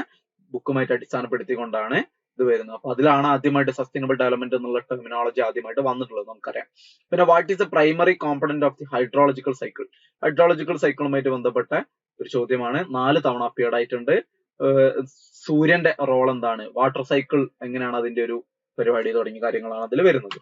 ബുക്കുമായിട്ട് അടിസ്ഥാനപ്പെടുത്തിക്കൊണ്ടാണ് ഇത് വരുന്നത്. അപ്പൊ അതിലാണ് ആദ്യമായിട്ട് സസ്റ്റൈനബിൾ ഡെവലപ്മെന്റ് എന്നുള്ള ടെർമിനോളജി ആദ്യമായിട്ട് വന്നിട്ടുള്ളത്, നമുക്കറിയാം. പിന്നെ what is the primary component of the hydrological cycle. Hydrological സൈക്കിളുമായിട്ട് ബന്ധപ്പെട്ട ഒരു ചോദ്യമാണ്, 4 തവണ അപ്പിയർഡ് ആയിട്ടുണ്ട്. സൂര്യന്റെ റോൾ എന്താണ്, വാട്ടർ സൈക്കിൾ എങ്ങനെയാണ് അതിന്റെ ഒരു പരിപാടി തുടങ്ങിയ കാര്യങ്ങളാണ് അതിൽ വരുന്നത്.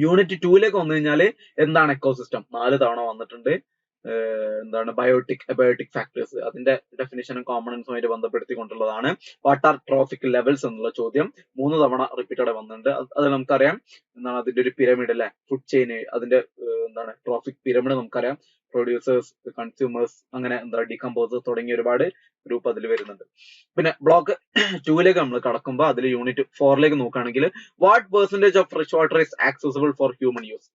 യൂണിറ്റ് 2ലേക്ക് വന്നു കഴിഞ്ഞാല് എന്താണ് എക്കോസിസ്റ്റം, 4 തവണ വന്നിട്ടുണ്ട്. എന്താണ് അബയോട്ടിക് ഫാക്ടേഴ്സ്, അതിന്റെ ഡെഫിനിഷനും കോമ്പണൻസുമായിട്ട് ബന്ധപ്പെടുത്തിക്കൊണ്ടുള്ളതാണ്. വാട്ട് ആർ ട്രോഫിക് ലെവൽസ് എന്നുള്ള ചോദ്യം 3 തവണ റിപ്പീറ്റഡ് വന്നിട്ടുണ്ട്. അത് നമുക്കറിയാം എന്താണ് അതിന്റെ ഒരു പിരമിഡ് അല്ലെ, ഫുഡ് ചെയിൻ, അതിന്റെ എന്താണ് ട്രോഫിക് പിരമിഡ് നമുക്കറിയാം. പ്രൊഡ്യൂസേഴ്സ്, കൺസ്യൂമേഴ്സ്, അങ്ങനെ എന്താ ഡീകമ്പോസേഴ്സ് തുടങ്ങിയ ഒരുപാട് ഗ്രൂപ്പ് അതിൽ വരുന്നുണ്ട്. പിന്നെ ബ്ലോക്ക് 2ലേക്ക് നമ്മൾ കടക്കുമ്പോൾ അതിൽ യൂണിറ്റ് 4ലേക്ക് നോക്കുകയാണെങ്കിൽ what percentage of fresh water is accessible for human use.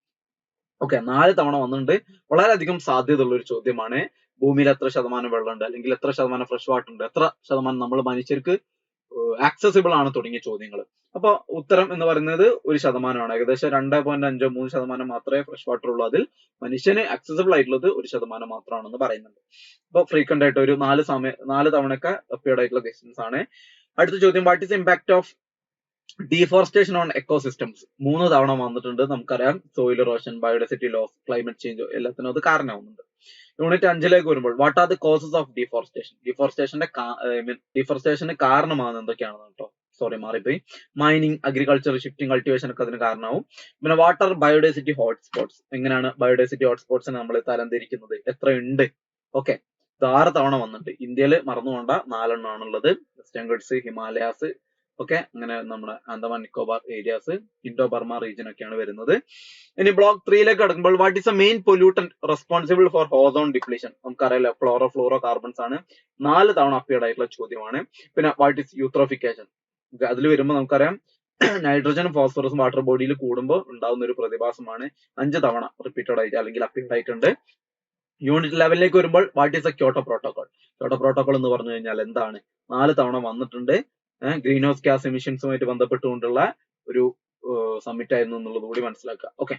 Okay, 4 തവണ വന്നിട്ടുണ്ട്. വളരെയധികം സാധ്യതയുള്ള ഒരു ചോദ്യമാണ്. ഭൂമിയിൽ എത്ര ശതമാനം വെള്ളമുണ്ട്, അല്ലെങ്കിൽ എത്ര ശതമാനം ഫ്രഷ് വാട്ടർ ഉണ്ട്, എത്ര ശതമാനം നമ്മൾ മനുഷ്യർക്ക് ആക്സസിബിൾ ആണ് തുടങ്ങിയ ചോദ്യങ്ങൾ. അപ്പൊ ഉത്തരം എന്ന് പറയുന്നത് 1%. ഏകദേശം 2.53% മാത്രമേ ഫ്രഷ് വാട്ടർ ഉള്ളൂ. അതിൽ മനുഷ്യന് ആക്സസിബിൾ ആയിട്ടുള്ളത് 1% മാത്രമാണെന്ന് പറയുന്നുണ്ട്. അപ്പൊ ഫ്രീക്വന്റ് ആയിട്ട് ഒരു 4 തവണയൊക്കെ അപ്പിയർഡ് ആയിട്ടുള്ള ക്വസ്റ്റ്യൻസ് ആണ്. അടുത്ത ചോദ്യം, what is impact of deforestation on ecosystems. 3 തവണ വന്നിട്ടുണ്ട്. നമുക്കറിയാം soil erosion, biodiversity loss, climate change എല്ലാത്തിനും അത് കാരണമാവുന്നുണ്ട്. യൂണിറ്റ് 5ലേക്ക് വരുമ്പോൾ what are the causes of deforestation. ഡീഫോറസ്റ്റേഷന് കാരണമാകുന്നത് എന്തൊക്കെയാണെന്ന് കേട്ടോ, സോറി മാറിപ്പോയി. മൈനിങ്, അഗ്രികൾച്ചർ, ഷിഫ്റ്റിംഗ്, കൾട്ടിവേഷൻ ഒക്കെ അതിന് കാരണമാവും. പിന്നെ വാട്ട് ആർ ബയോഡൈവേഴ്സിറ്റി ഹോട്ട്സ്പോട്ട്സ്. എങ്ങനെയാണ് ബയോഡൈവേഴ്സിറ്റി ഹോട്ട്സ്പോട്ട്സിനെ നമ്മൾ തരംതിരിക്കുന്നത്, എത്ര ഉണ്ട്. ഓക്കെ, 6 തവണ വന്നിട്ടുണ്ട്. ഇന്ത്യയിൽ മറന്നുകൊണ്ട 4 എണ്ണമാണുള്ളത്. വെസ്റ്റേൺ ഗട്ട്സ്, ഹിമാലയാസ്, ഓക്കെ, അങ്ങനെ നമ്മുടെ Andaman Nicobar areas, Indo Burma region ഒക്കെയാണ് വരുന്നത്. ഇനി ബ്ലോക്ക് 3ലേക്ക് കടക്കുമ്പോൾ what is A main pollutant responsible for ozone depletion. നമുക്കറിയാലോ ഫ്ലോറോ കാർബൺസ് ആണ്. 4 തവണ അപ്പിയർഡ് ആയിട്ടുള്ള ചോദ്യമാണ്. പിന്നെ വാട്ട് ഈസ് യൂത്രോഫിക്കേഷൻ. അതിൽ വരുമ്പോൾ നമുക്കറിയാം നൈട്രജനും ഫോസ്ഫറസും വാട്ടർ ബോഡിയിൽ കൂടുമ്പോൾ ഉണ്ടാകുന്ന ഒരു പ്രതിഭാസമാണ്. 5 തവണ റിപ്പീറ്റഡ് ആയിട്ട് അല്ലെങ്കിൽ അപ്പിയർഡ് ആയിട്ടുണ്ട്. യൂണിറ്റ് 11ലേക്ക് വരുമ്പോൾ what is A Kyoto protocol. Kyoto protocol എന്ന് പറഞ്ഞു കഴിഞ്ഞാൽ എന്താണ്, 4 തവണ വന്നിട്ടുണ്ട്. ഗ്രീൻ ഹൗസ് ഗ്യാസ് എമിഷൻസുമായിട്ട് ബന്ധപ്പെട്ടുകൊണ്ടുള്ള ഒരു സമ്മിറ്റ് ആയിരുന്നു എന്നുള്ളത് കൂടി മനസ്സിലാക്കുക. ഓക്കെ,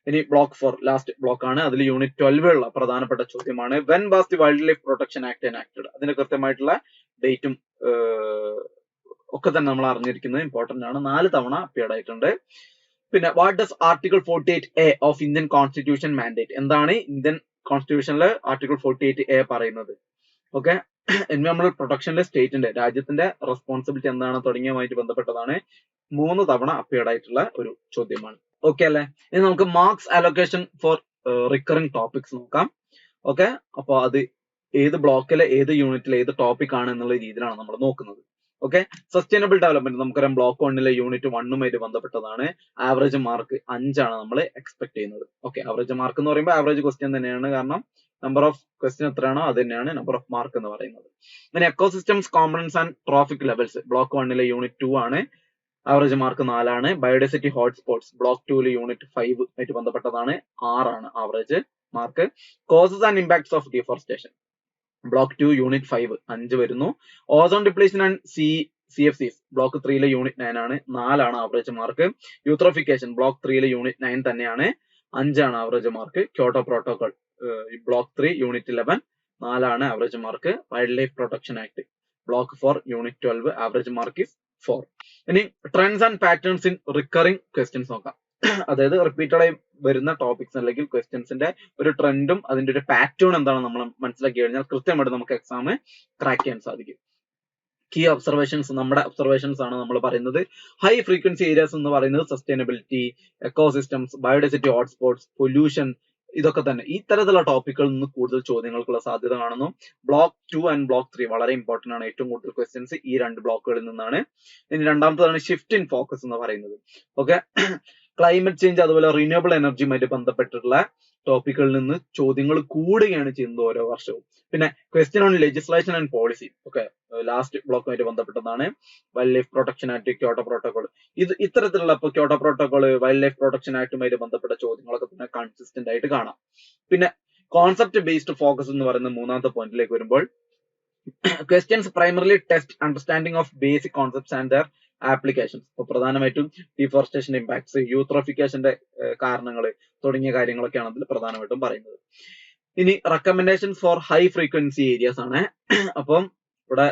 ഇനി ബ്ലോക്ക് 4 ലാസ്റ്റ് ബ്ലോക്ക് ആണ്. അതിൽ യൂണിറ്റ് 12 ഉള്ള പ്രധാനപ്പെട്ട ചോദ്യമാണ് when was the wild life protection act enacted. അതിന് കൃത്യമായിട്ടുള്ള ഡേറ്റും ഒക്കെ തന്നെ നമ്മൾ അറിഞ്ഞിരിക്കുന്നത് ഇമ്പോർട്ടന്റ് ആണ്. 4 തവണ അപ്പിയർഡ് ആയിട്ടുണ്ട്. പിന്നെ what does article 48A of Indian constitution mandate. എന്താണ് ഇന്ത്യൻ കോൺസ്റ്റിറ്റ്യൂഷനിൽ ആർട്ടിക്കിൾ 48A പറയുന്നത്. ഓക്കെ, എൻവയോൺമെന്റൽ പ്രൊട്ടക്ഷനിലെ സ്റ്റേറ്റിന്റെ, രാജ്യത്തിന്റെ റെസ്പോൺസിബിലിറ്റി എന്താണ് തുടങ്ങിയതുമായിട്ട് ബന്ധപ്പെട്ടതാണ്. 3 തവണ അപ്പിയർഡ് ആയിട്ടുള്ള ഒരു ചോദ്യമാണ്. ഓക്കെ അല്ലെ. ഇനി നമുക്ക് marks allocation for recurring topics നോക്കാം. ഓക്കെ, അപ്പൊ അത് ഏത് ബ്ലോക്കിലെ ഏത് യൂണിറ്റിലെ ഏത് ടോപ്പിക് ആണ് എന്നുള്ള രീതിയിലാണ് നമ്മൾ നോക്കുന്നത്. ഓക്കെ, സസ്റ്റൈനബിൾ ഡെവലപ്മെന്റ് നമുക്കറിയാം ബ്ലോക്ക് 1 യൂണിറ്റ് 1 ബന്ധപ്പെട്ടതാണ്. ആവറേജ് മാർക്ക് 5 ആണ് നമ്മൾ എക്സ്പെക്ട് ചെയ്യുന്നത്. ഓക്കെ, ആവറേജ് മാർക്ക് എന്ന് പറയുമ്പോൾ ആവറേജ് ക്വസ്റ്റ്യൻ തന്നെയാണ്, കാരണം നമ്പർ ഓഫ് ക്വസ്റ്റ്യൻ എത്രയാണോ അത് തന്നെയാണ് നമ്പർ ഓഫ് മാർക്ക് എന്ന് പറയുന്നത്. പിന്നെ ecosystems components and trophic levels block 1 unit 2 ആണ്. ആവറേജ് മാർക്ക് 4 ആണ്. ബയോഡൈവേഴ്സിറ്റി ഹോട്ട്സ്പോട്ട്സ് ബ്ലോക്ക് 2 യൂണിറ്റ് 5 ആയിട്ട് ബന്ധപ്പെട്ടതാണ്, 6 ആണ് average mark. Causes and impacts of deforestation block 2 unit 5 5 വരുന്നു. Ozone depletion and CFCs block 3 unit 9 ആണ്, 4 ആണ് ആവറേജ് മാർക്ക്. യൂത്രോഫിക്കേഷൻ ബ്ലോക്ക് 3 യൂണിറ്റ് 9 തന്നെയാണ്, 5 ആണ് average mark. Kyoto protocol block 3 unit 11 4 ആണ് average mark. Wild life protection act block 4 unit 12 average mark is 4. ഇനി trends and patterns in recurring questions നോക്കാം. അതായത് repeated ആയി വരുന്ന ടോപ്പിക്സ് അല്ലെങ്കിൽ ക്വസ്റ്റ്യൻസിന്റെ ഒരു ട്രെൻഡും അതിന്റെ ഒരു പാറ്റേൺ എന്താണ് നമ്മൾ മനസ്സിലാക്കി കഴിഞ്ഞാൽ കൃത്യമായിട്ട് നമുക്ക് എക്സാം ക്രാക്ക് ചെയ്യാൻ സാധിക്കും. കീ ഒബ്സർവേഷൻസ് നമ്മുടെ ഒബ്സർവേഷൻസ് ആണ് നമ്മൾ പറയുന്നത്. ഹൈ ഫ്രീക്വൻസി ഏരിയാസ് എന്ന് പറയുന്നത് sustainability, ecosystems, biodiversity hotspots, pollution, ഇതൊക്കെ തന്നെ ഈ തരത്തിലുള്ള ടോപ്പിക്കുകളിൽ നിന്ന് കൂടുതൽ ചോദ്യങ്ങൾക്കുള്ള സാധ്യത കാണുന്നു. ബ്ലോക്ക് 2 ആൻഡ് ബ്ലോക്ക് 3 വളരെ ഇമ്പോർട്ടന്റ് ആണ്. ഏറ്റവും കൂടുതൽ ക്വസ്റ്റ്യൻസ് ഈ രണ്ട് ബ്ലോക്കുകളിൽ നിന്നാണ്. ഇനി രണ്ടാമത്തതാണ് ഷിഫ്റ്റ് ഇൻ ഫോക്കസ് എന്ന് പറയുന്നത്. ഓക്കെ, ക്ലൈമറ്റ് ചേഞ്ച് അതുപോലെ റിന്യൂവബിൾ എനർജിയുമായിട്ട് ബന്ധപ്പെട്ടിട്ടുള്ള ടോപ്പിക്കുകളിൽ നിന്ന് ചോദ്യങ്ങൾ കൂടുകയാണ് ചെയ്യുന്നത് ഓരോ വർഷവും. പിന്നെ question on legislation and policy, okay, last ബ്ലോക്കുമായിട്ട് ബന്ധപ്പെട്ടതാണ്. Wildlife protection act, Kyoto Protocol, ഇത്തരത്തിലുള്ള ഇപ്പൊ Kyoto Protocol, wildlife protection ആക്ടുമായിട്ട് ബന്ധപ്പെട്ട ചോദ്യങ്ങളൊക്കെ തന്നെ കൺസിസ്റ്റന്റ് ആയിട്ട് കാണാം. പിന്നെ കോൺസെപ്റ്റ് ബേസ്ഡ് ഫോക്കസ് എന്ന് പറയുന്ന മൂന്നാമത്തെ പോയിന്റിലേക്ക് വരുമ്പോൾ questions primarily test understanding of basic concepts and there applications. ഇപ്പൊ പ്രധാനമായിട്ടും ഡിഫോറസ്റ്റേഷൻ ഇമ്പാക്ട്സ്, യൂത്രോഫിക്കേഷന്റെ കാരണങ്ങൾ തുടങ്ങിയ കാര്യങ്ങളൊക്കെയാണ് അതിൽ പ്രധാനമായിട്ടും പറയുന്നത്. ഇനി recommendations for high frequency areas ആണ്. അപ്പം ഇവിടെ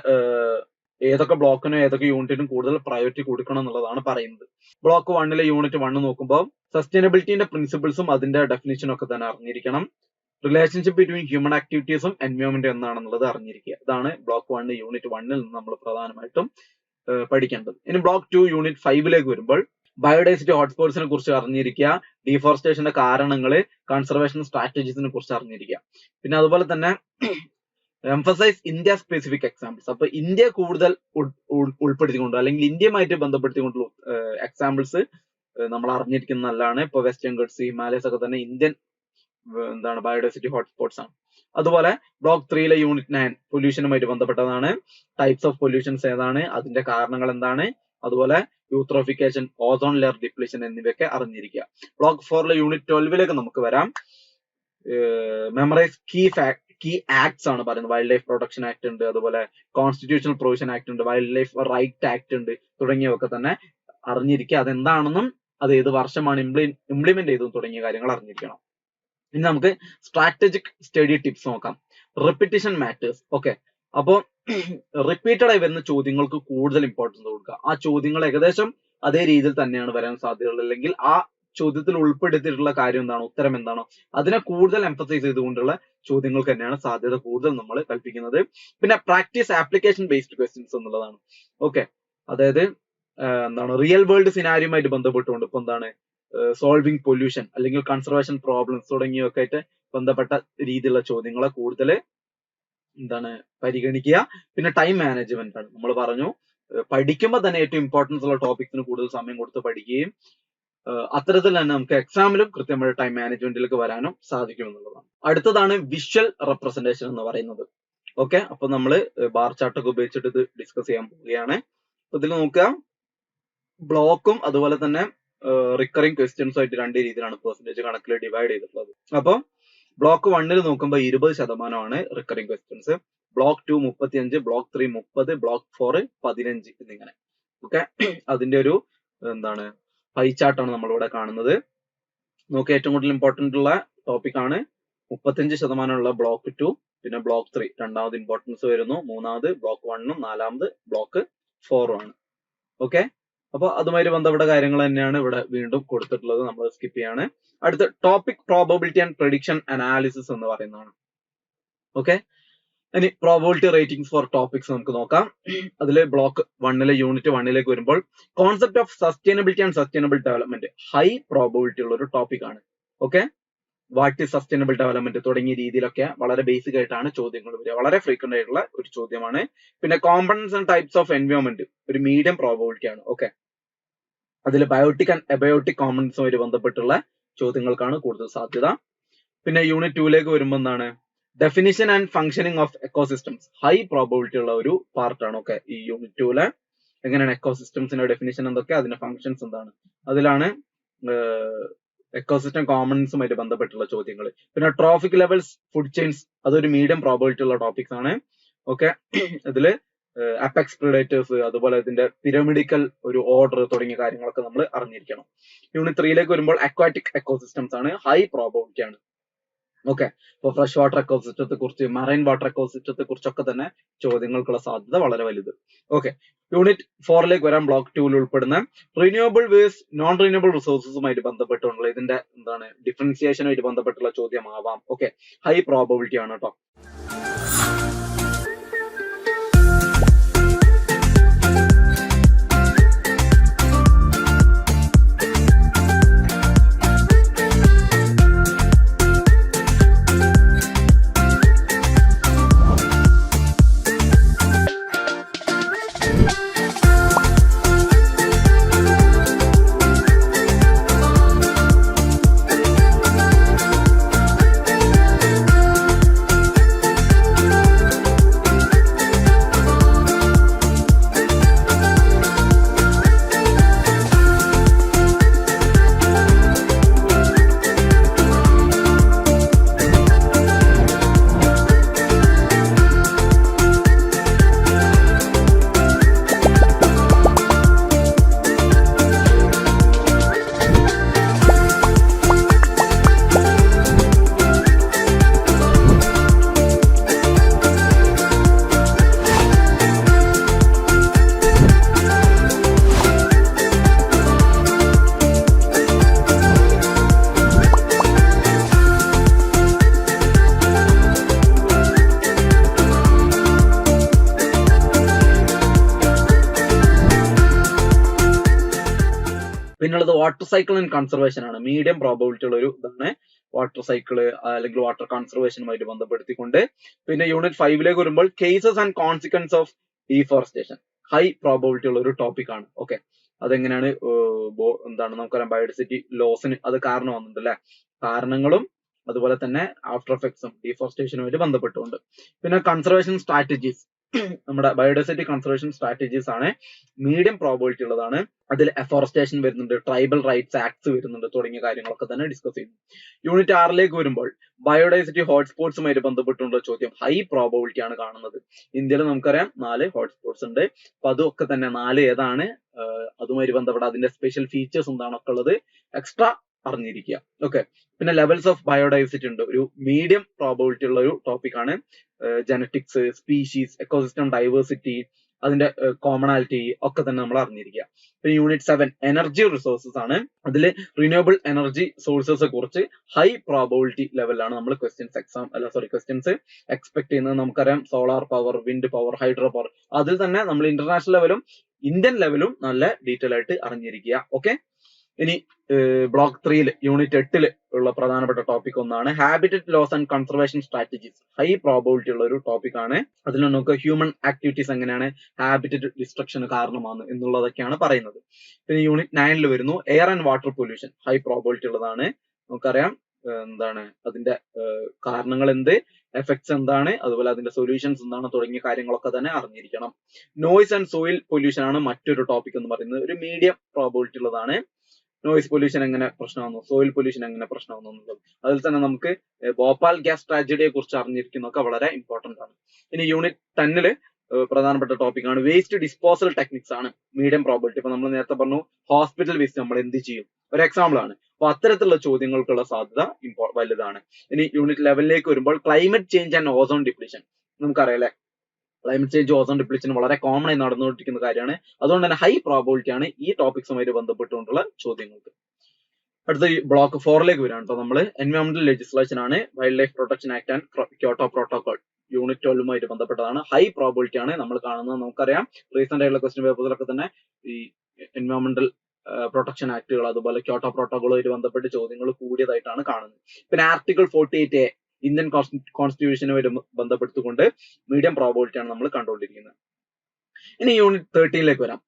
ഏതൊക്കെ ബ്ലോക്കിനും ഏതൊക്കെ യൂണിറ്റിനും കൂടുതൽ പ്രയോറിറ്റി കൊടുക്കണം എന്നുള്ളതാണ് പറയുന്നത്. ബ്ലോക്ക് 1 യൂണിറ്റ് 1 നോക്കുമ്പോൾ സസ്റ്റൈനബിലിറ്റിന്റെ പ്രിൻസിപ്പിൾസും അതിന്റെ ഡെഫിനിഷനും ഒക്കെ തന്നെ അറിഞ്ഞിരിക്കണം. റിലേഷൻഷിപ്പ് ബിറ്റ്വീൻ ഹ്യൂമൻ ആക്ടിവിറ്റീസും എൻവയോൺമെന്റ് എന്താണെന്നുള്ളത് അറിഞ്ഞിരിക്കുക. ഇതാണ് ബ്ലോക്ക് 1 യൂണിറ്റ് 1 നിന്ന് നമ്മൾ പ്രധാനമായിട്ടും പഠിക്കേണ്ടത്. ഇനി ബ്ലോക്ക് 2 യൂണിറ്റ് 5 വരുമ്പോൾ ബയോഡൈവേഴ്സിറ്റി ഹോട്ട്സ്പോട്ട്സിനെ കുറിച്ച് അറിഞ്ഞിരിക്കുക, ഡീഫോറസ്റ്റേഷന്റെ കാരണങ്ങള്, കൺസർവേഷൻ സ്ട്രാറ്റജീസിനെ കുറിച്ച് അറിഞ്ഞിരിക്കുക. പിന്നെ അതുപോലെ തന്നെ എംഫസൈസ് ഇന്ത്യ സ്പെസിഫിക് എക്സാമ്പിൾസ്. അപ്പൊ ഇന്ത്യ കൂടുതൽ ഉൾപ്പെടുത്തിക്കൊണ്ട് അല്ലെങ്കിൽ ഇന്ത്യയുമായിട്ട് ബന്ധപ്പെടുത്തിക്കൊണ്ടുള്ള എക്സാമ്പിൾസ് നമ്മൾ അറിഞ്ഞിരിക്കുന്ന നല്ലതാണ്. ഇപ്പൊ വെസ്റ്റേൺ ഗട്ട്സ്, ഹിമാലയസ് ഒക്കെ തന്നെ ഇന്ത്യൻ ബയോഡൈവേഴ്സിറ്റി ഹോട്ട്സ്പോട്ട്സ് ആണ്. അതുപോലെ ബ്ലോക്ക് 3 യൂണിറ്റ് 9 പൊല്യൂഷനുമായിട്ട് ബന്ധപ്പെട്ടതാണ്. ടൈപ്സ് ഓഫ് പൊല്യൂഷൻസ് ഏതാണ്, അതിന്റെ കാരണങ്ങൾ എന്താണ്, അതുപോലെ യൂത്രോഫിക്കേഷൻ, ഓസോൺ ലെയർ ഡിപ്ലീഷൻ എന്നിവയൊക്കെ അറിഞ്ഞിരിക്കുക. ബ്ലോക്ക് 4 യൂണിറ്റ് 12 നമുക്ക് വരാം. മെമ്മറൈസ് കീ ആക്ട്സ് ആണ് പറയുന്നത്. വൈൽഡ് ലൈഫ് പ്രൊട്ടക്ഷൻ ആക്ട് ഉണ്ട്, അതുപോലെ കോൺസ്റ്റിറ്റ്യൂഷണൽ പ്രൊവിഷൻ ആക്ട് ഉണ്ട്, വൈൽഡ് ലൈഫ് റൈറ്റ് ആക്ട് ഉണ്ട്, തുടങ്ങിയവയൊക്കെ തന്നെ അറിഞ്ഞിരിക്കുക. അതെന്താണെന്നും അത് ഏത് വർഷമാണ് ഇംപ്ലിമെന്റ് ചെയ്തതും തുടങ്ങിയ കാര്യങ്ങൾ അറിഞ്ഞിരിക്കണം. ഇനി നമുക്ക് സ്ട്രാറ്റജിക് സ്റ്റഡി ടിപ്സ് നോക്കാം. Repetition matters. ഓക്കെ, അപ്പോ റിപ്പീറ്റഡ് ആയി വരുന്ന ചോദ്യങ്ങൾക്ക് കൂടുതൽ ഇമ്പോർട്ടൻസ് കൊടുക്കുക. ആ ചോദ്യങ്ങൾ ഏകദേശം അതേ രീതിയിൽ തന്നെയാണ് വരാൻ സാധ്യതയുള്ളത്, അല്ലെങ്കിൽ ആ ചോദ്യത്തിൽ ഉൾപ്പെടുത്തിയിട്ടുള്ള കാര്യം എന്താണോ, ഉത്തരം എന്താണോ, അതിനെ കൂടുതൽ എംഫസൈസ് ചെയ്തുകൊണ്ടുള്ള ചോദ്യങ്ങൾക്ക് തന്നെയാണ് സാധ്യത കൂടുതൽ നമ്മൾ കൽപ്പിക്കുന്നത്. പിന്നെ പ്രാക്ടീസ് ആപ്ലിക്കേഷൻ ബേസ്ഡ് ക്വസ്റ്റ്യൻസ് എന്നുള്ളതാണ്. ഓക്കെ, അതായത് റിയൽ വേൾഡ് സിനാരിയുമായിട്ട് ബന്ധപ്പെട്ടുകൊണ്ട് ഇപ്പൊ സോൾവിങ് പൊല്യൂഷൻ അല്ലെങ്കിൽ കൺസർവേഷൻ പ്രോബ്ലംസ് തുടങ്ങിയൊക്കെ ആയിട്ട് ബന്ധപ്പെട്ട രീതിയിലുള്ള ചോദ്യങ്ങളെ കൂടുതൽ പരിഗണിക്കുക. പിന്നെ ടൈം മാനേജ്മെന്റ് ആണ്. നമ്മൾ പറഞ്ഞു പഠിക്കുമ്പോൾ തന്നെ ഏറ്റവും ഇമ്പോർട്ടൻസ് ഉള്ള ടോപ്പിക്സിന് കൂടുതൽ സമയം കൊടുത്ത് പഠിക്കുകയും അത്തരത്തിൽ തന്നെ നമുക്ക് എക്സാമിലും കൃത്യമായ ടൈം മാനേജ്മെന്റിലേക്ക് വരാനും സാധിക്കും എന്നുള്ളതാണ്. അടുത്തതാണ് വിഷ്വൽ റെപ്രസെന്റേഷൻ എന്ന് പറയുന്നത്. ഓക്കെ, അപ്പൊ നമ്മൾ ബാർ ചാർട്ടൊക്കെ ഉപയോഗിച്ചിട്ട് ഇത് ഡിസ്കസ് ചെയ്യാൻ പോവുകയാണ്. അപ്പൊ ഇതിൽ നോക്കുക, ബ്ലോക്കും അതുപോലെ തന്നെ റിക്കറിംഗ് ക്വസ്റ്റ്യൻസും ആയിട്ട് രണ്ട് രീതിയിലാണ് പെർസെന്റേജ് കണക്കിൽ ഡിവൈഡ് ചെയ്തിട്ടുള്ളത്. അപ്പൊ ബ്ലോക്ക് 1 നോക്കുമ്പോൾ 20% recurring questions, block 2 35, block 3 30, block 4 15 എന്നിങ്ങനെ. ഓക്കെ, അതിന്റെ ഒരു പൈ ചാർട്ടാണ് നമ്മളിവിടെ കാണുന്നത്. നോക്കുക, ഏറ്റവും കൂടുതൽ ഇമ്പോർട്ടന്റ് ഉള്ള ടോപ്പിക് ആണ്. 35% ഉള്ള ബ്ലോക്ക് 2, പിന്നെ ബ്ലോക്ക് 3 രണ്ടാമത് ഇമ്പോർട്ടൻസ് വരുന്നു, മൂന്നാമത് ബ്ലോക്ക് 1ഉം നാലാമത് ബ്ലോക്ക് 4ഉം ആണ്. ഓക്കെ, അപ്പൊ അതുമായി ബന്ധപ്പെട്ട കാര്യങ്ങൾ തന്നെയാണ് ഇവിടെ വീണ്ടും കൊടുത്തിട്ടുള്ളത്, നമ്മൾ സ്കിപ്പ് ചെയ്യാണ്. അടുത്ത topic probability and prediction analysis എന്ന് പറയുന്നതാണ്. ഓക്കെ, ഇനി പ്രോബബിലിറ്റി റേറ്റിംഗ്സ് ഫോർ ടോപ്പിക്സ് നമുക്ക് നോക്കാം. അതിൽ ബ്ലോക്ക് 1 യൂണിറ്റ് 1 വരുമ്പോൾ concept of sustainability and sustainable development high probability ഉള്ള ഒരു ടോപ്പിക് ആണ്. Okay, what is sustainable development തുടങ്ങിയ രീതിയിലൊക്കെ വളരെ ബേസിക് ആയിട്ടാണ് ചോദ്യങ്ങൾ വരിക. വളരെ ഫ്രീക്വന്റ് ആയിട്ടുള്ള ഒരു ചോദ്യമാണ്. പിന്നെ components and types of environment ഒരു മീഡിയം പ്രോബബിലിറ്റി ആണ്. ഓക്കെ, അതിൽ ബയോട്ടിക് ആൻഡ് എബയോട്ടിക് കോമ്പണൻസുമായി ബന്ധപ്പെട്ടുള്ള ചോദ്യങ്ങൾക്കാണ് കൂടുതൽ സാധ്യത. പിന്നെ യൂണിറ്റ് 2ലേക്ക് വരുമ്പോൾ എന്താണ് definition and functioning of ecosystems, high probability ഉള്ള ഒരു പാർട്ടാണ്. ഓക്കെ, ഈ യൂണിറ്റ് 2ലെ എങ്ങനെയാണ് എക്കോസിസ്റ്റംസിന്റെ ഡെഫിനിഷൻ എന്തൊക്കെ, അതിന്റെ ഫംഗ്ഷൻസ് എന്താണ്, അതിലാണ് എക്കോസിസ്റ്റം കോമൺസുമായിട്ട് ബന്ധപ്പെട്ടുള്ള ചോദ്യങ്ങൾ. പിന്നെ ട്രോഫിക് ലെവൽസ്, ഫുഡ് ചെയിൻസ്, അതൊരു മീഡിയം പ്രോബബിലിറ്റി ഉള്ള ടോപ്പിക്സ് ആണ്. ഓക്കെ, ഇതില് അപെക്സ് പ്രിഡേറ്റേഴ്സ്, അതുപോലെ ഇതിന്റെ പിരമിഡിക്കൽ ഒരു ഓർഡർ തുടങ്ങിയ കാര്യങ്ങളൊക്കെ നമ്മൾ അറിഞ്ഞിരിക്കണം. യൂണിറ്റ് 3ലേക്ക് വരുമ്പോൾ അക്വാറ്റിക് എക്കോസിസ്റ്റംസ് ആണ്, ഹൈ പ്രോബബിലിറ്റി ആണ്. ഓക്കെ, ഇപ്പൊ ഫ്രഷ് വാട്ടർ എക്കോസിസ്റ്റത്തെ കുറിച്ച്, മറൈൻ വാട്ടർ എക്കോസിസ്റ്റത്തെ കുറിച്ചൊക്കെ തന്നെ ചോദ്യങ്ങൾക്കുള്ള സാധ്യത വളരെ വലുത്. ഓക്കെ, യൂണിറ്റ് 4ലേക്ക് വരാൻ ബ്ലോക്ക് 2ൽ ഉൾപ്പെടുന്ന റിന്യൂവബിൾ വേസ്റ്റ്, നോൺ റിന്യൂവബിൾ റിസോഴ്സസുമായിട്ട് ബന്ധപ്പെട്ടുള്ള ഇതിന്റെ എന്താണ് ഡിഫറൻസിയേഷനുമായിട്ട് ബന്ധപ്പെട്ടുള്ള ചോദ്യമാവാം. ഓക്കെ, ഹൈ പ്രോബബിലിറ്റി ആണ് കേട്ടോ. പിന്നുള്ളത് വാട്ടർ സൈക്കിൾ ആൻഡ് കൺസർവേഷൻ ആണ്, മീഡിയം പ്രോബബിലിറ്റി ഉള്ള ഒരു ഇതാണ് വാട്ടർ സൈക്കിള് അല്ലെങ്കിൽ വാട്ടർ കൺസർവേഷനുമായിട്ട് ബന്ധപ്പെടുത്തിക്കൊണ്ട്. പിന്നെ യൂണിറ്റ് 5ലേക്ക് വരുമ്പോൾ cases and consequence of deforestation, high probability ഉള്ള ഒരു ടോപ്പിക് ആണ്. ഓക്കെ, അതെങ്ങനെയാണ് എന്താണ് നമുക്കറിയാം ബയോഡൈവേഴ്സിറ്റി ലോസിന് അത് കാരണം വന്നിട്ടുണ്ട് അല്ലെ, കാരണങ്ങളും അതുപോലെ തന്നെ ആഫ്റ്റർ എഫക്ട്സും ഡീഫോറസ്റ്റേഷനുമായിട്ട് ബന്ധപ്പെട്ടുകൊണ്ട്. പിന്നെ കൺസർവേഷൻ സ്ട്രാറ്റജീസ്, നമ്മുടെ ബയോഡൈവേഴ്സിറ്റി കൺസർവേഷൻ സ്ട്രാറ്റജീസ് ആണ്, മീഡിയം പ്രോബബിലിറ്റി ഉള്ളതാണ്. അതിൽ എഫോറസ്റ്റേഷൻ വരുന്നുണ്ട്, ട്രൈബൽ റൈറ്റ്സ് ആക്ട്സ് വരുന്നുണ്ട് തുടങ്ങിയ കാര്യങ്ങളൊക്കെ തന്നെ ഡിസ്കസ് ചെയ്യുന്നു. യൂണിറ്റ് 6ലേക്ക് വരുമ്പോൾ ബയോഡൈവേഴ്സിറ്റി ഹോട്ട്സ്പോട്ട്സുമായിട്ട് ബന്ധപ്പെട്ടുള്ള ചോദ്യം ഹൈ പ്രോബബിലിറ്റി ആണ് കാണുന്നത്. ഇന്ത്യയിൽ നമുക്കറിയാം 4 ഹോട്ട്സ്പോട്ട്സ് ഉണ്ട്. അപ്പൊ അതൊക്കെ തന്നെ 4 ഏതാണ്, അതുമായി ബന്ധപ്പെട്ട അതിന്റെ സ്പെഷ്യൽ ഫീച്ചേഴ്സ് എന്താണൊക്കെ ഉള്ളത് എക്സ്ട്രാ അറിഞ്ഞിരിക്കുക. ഓക്കെ, പിന്നെ ലെവൽസ് ഓഫ് ബയോഡൈവേഴ്സിറ്റി ഉണ്ട്, ഒരു മീഡിയം പ്രോബബിലിറ്റി ഉള്ള ഒരു ടോപ്പിക് ആണ്. ജനറ്റിക്സ്, സ്പീഷീസ്, എക്കോസിസ്റ്റം ഡൈവേഴ്സിറ്റി, അതിന്റെ കോമണാലിറ്റി ഒക്കെ തന്നെ നമ്മൾ അറിഞ്ഞിരിക്കുക. പിന്നെ യൂണിറ്റ് 7 എനർജി റിസോഴ്സസ് ആണ്. അതിൽ റിന്യൂവബിൾ എനർജി സോഴ്സസ് കുറിച്ച് ഹൈ പ്രോബബിലിറ്റി ലെവലിലാണ് നമ്മൾ ക്വസ്റ്റ്യൻസ് എക്സ്പെക്ട് ചെയ്യുന്നത്. നമുക്കറിയാം solar power, wind power, hydro power, അതിൽ തന്നെ നമ്മൾ ഇന്റർനാഷണൽ ലെവലും ഇന്ത്യൻ ലെവലും നല്ല ഡീറ്റെയിൽ ആയിട്ട് അറിഞ്ഞിരിക്കുക. ഓക്കെ, ഇനി ബ്ലോക്ക് 3 യൂണിറ്റ് 8 ഉള്ള പ്രധാനപ്പെട്ട ടോപ്പിക് ഒന്നാണ് habitat loss and conservation strategies, high probability ഉള്ള ഒരു ടോപ്പിക് ആണ്. അതിൽ നമുക്ക് ഹ്യൂമൻ ആക്ടിവിറ്റീസ് എങ്ങനെയാണ് ഹാബിറ്ററ്റ് ഡിസ്ട്രക്ഷന് കാരണമാണ് എന്നുള്ളതൊക്കെയാണ് പറയുന്നത്. പിന്നെ യൂണിറ്റ് 9 വരുന്നു air and water pollution, high probability ഉള്ളതാണ്. നമുക്കറിയാം എന്താണ് അതിന്റെ കാരണങ്ങൾ എന്ത്, എഫക്ട്സ് എന്താണ്, അതുപോലെ അതിന്റെ സൊല്യൂഷൻസ് എന്താണ് തുടങ്ങിയ കാര്യങ്ങളൊക്കെ തന്നെ അറിഞ്ഞിരിക്കണം. നോയ്സ് ആൻഡ് സോയിൽ പൊല്യൂഷൻ ആണ് മറ്റൊരു ടോപ്പിക് എന്ന് പറയുന്നത്, ഒരു മീഡിയം പ്രോബബിലിറ്റി ഉള്ളതാണ്. നോയ്സ് പൊല്യൂഷൻ എങ്ങനെ പ്രശ്നമാകുന്നു, സോയിൽ പൊല്യൂഷൻ എങ്ങനെ പ്രശ്നമാകുന്നു എന്നുള്ളത്. അതിൽ തന്നെ നമുക്ക് ഭോപ്പാൽ ഗ്യാസ് ട്രാജഡിയെ കുറിച്ച് അറിഞ്ഞിരിക്കുന്നതൊക്കെ വളരെ ഇമ്പോർട്ടന്റ് ആണ്. ഇനി യൂണിറ്റ് 10 പ്രധാനപ്പെട്ട ടോപ്പിക് ആണ് വേസ്റ്റ് ഡിസ്പോസൽ ടെക്നിക്സ് ആണ്, മീഡിയം പ്രോബബിലിറ്റി. ഇപ്പൊ നമ്മൾ നേരത്തെ പറഞ്ഞു ഹോസ്പിറ്റൽ വേസ്റ്റ് നമ്മൾ എന്ത് ചെയ്യും, ഒരു എക്സാമ്പിൾ ആണ്. അപ്പൊ അത്തരത്തിലുള്ള ചോദ്യങ്ങൾക്കുള്ള സാധ്യത വലുതാണ്. ഇനി യൂണിറ്റ് 11ലേക്ക് വരുമ്പോൾ climate change and ozone depletion, നമുക്കറിയാം അല്ലെ, ക്ലൈമറ്റ് ചേഞ്ച് ഓസോൺ ഡിപ്ലീഷൻ വളരെ കോമൺ ആയി നടന്നുകൊണ്ടിരിക്കുന്ന കാര്യമാണ്. അതുകൊണ്ട് തന്നെ ഹൈ പ്രോബബിലിറ്റി ആണ് ഈ ടോപ്പിക്സുമായി ബന്ധപ്പെട്ടുകൊണ്ടുള്ള ചോദ്യങ്ങൾക്ക്. അടുത്ത ബ്ലോക്ക് 4ലേക്ക് വരാണ് കേട്ടോ. നമ്മൾ എൻവയോൺമെന്റൽ ലെജിസ്ലേഷൻ ആണ്, wild life protection act and Kyoto protocol unit 12 ബന്ധപ്പെട്ടതാണ്. ഹൈ പ്രോബബിലിറ്റി ആണ് നമ്മൾ കാണുന്നത്. നമുക്കറിയാം റീസെന്റ് ആയിട്ടുള്ള ക്വസ്റ്റ്യൻ പേപ്പേഴ്സിലൊക്കെ തന്നെ ഈ എൻവയോൺമെന്റൽ പ്രൊട്ടക്ഷൻ ആക്ടുകൾ അതുപോലെ ക്യോട്ടോ പ്രോട്ടോകോളുമായിട്ട് ബന്ധപ്പെട്ട് ചോദ്യങ്ങൾ കൂടിയതായിട്ടാണ് കാണുന്നത്. പിന്നെ ആർട്ടിക്കിൾ 48A ഇന്ത്യൻ കോൺസ്റ്റിറ്റ്യൂഷനുമായി ബന്ധപ്പെടുത്തിക്കൊണ്ട് മീഡിയം പ്രോബബിലിറ്റി ആണ് നമ്മൾ കണ്ടുകൊണ്ടിരിക്കുന്നത്. ഇനി യൂണിറ്റ് 13ലേക്ക് വരാം.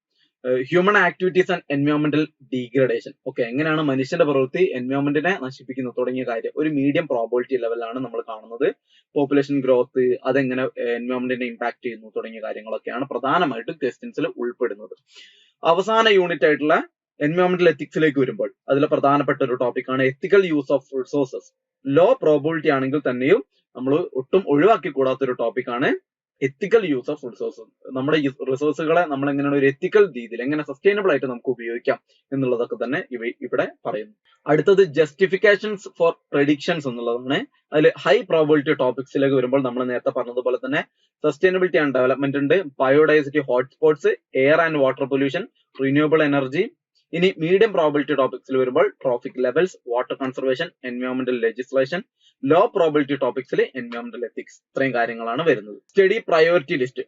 ഹ്യൂമൻ ആക്ടിവിറ്റീസ് ആൻഡ് എൻവയോൺമെന്റൽ ഡീഗ്രഡേഷൻ. ഓക്കെ, എങ്ങനെയാണ് മനുഷ്യന്റെ പ്രവൃത്തി എൻവയോൺമെന്റിനെ നശിപ്പിക്കുന്നത് തുടങ്ങിയ കാര്യം ഒരു മീഡിയം പ്രോബബിലിറ്റി ലെവലിലാണ് നമ്മൾ കാണുന്നത്. പോപ്പുലേഷൻ ഗ്രോത്ത് അതെങ്ങനെ എൻവയോൺമെന്റിനെ ഇമ്പാക്ട് ചെയ്യുന്നു തുടങ്ങിയ കാര്യങ്ങളൊക്കെയാണ് പ്രധാനമായിട്ടും ക്വസ്റ്റ്യൻസിൽ ഉൾപ്പെടുന്നത്. അവസാന യൂണിറ്റ് ആയിട്ടുള്ള എൻവയോൺമെന്റൽ എത്തിക്സിലേക്ക് വരുമ്പോൾ അതിൽ പ്രധാനപ്പെട്ട ഒരു ടോപ്പിക്കാണ് ethical use of resources. Low probability ആണെങ്കിൽ തന്നെയും നമ്മൾ ഒട്ടും ഒഴിവാക്കി കൂടാത്ത ഒരു ടോപ്പിക്കാണ് എത്തിക്കൽ യൂസ് ഓഫ് റിസോഴ്സസ്. നമ്മുടെ റിസോഴ്സുകളെ നമ്മൾ എങ്ങനെയാണ് ഒരു എത്തിക്കൽ രീതിയിൽ എങ്ങനെ സസ്റ്റൈനബിൾ ആയിട്ട് നമുക്ക് ഉപയോഗിക്കാം എന്നുള്ളതൊക്കെ തന്നെ ഇവിടെ പറയുന്നു. അടുത്തത് ജസ്റ്റിഫിക്കേഷൻസ് ഫോർ പ്രെഡിക്ഷൻസ് എന്നുള്ളതാണ്. അതിൽ ഹൈ പ്രോബബിലിറ്റി ടോപ്പിക്സിലേക്ക് വരുമ്പോൾ നമ്മൾ നേരത്തെ പറഞ്ഞതുപോലെ തന്നെ സസ്റ്റൈനബിലിറ്റി ആൻഡ് ഡെവലപ്മെന്റ് ഉണ്ട്, biodiversity hotspots, air and water pollution, renewable energy. ഇനി മീഡിയം പ്രോബബിലിറ്റി ടോപ്പിക്സിൽ വരുമ്പോൾ ട്രോഫിക് ലെവൽസ്, വാട്ടർ കൺസർവേഷൻ, എൻവയോൺമെന്റൽ ലെജിസ്ലേഷൻ. ലോ പ്രോബബിലിറ്റി ടോപ്പിക്സിൽ എൻവയോൺമെന്റൽ എത്തിക്സ്. ഇത്രയും കാര്യങ്ങളാണ് വരുന്നത്. Study priority list.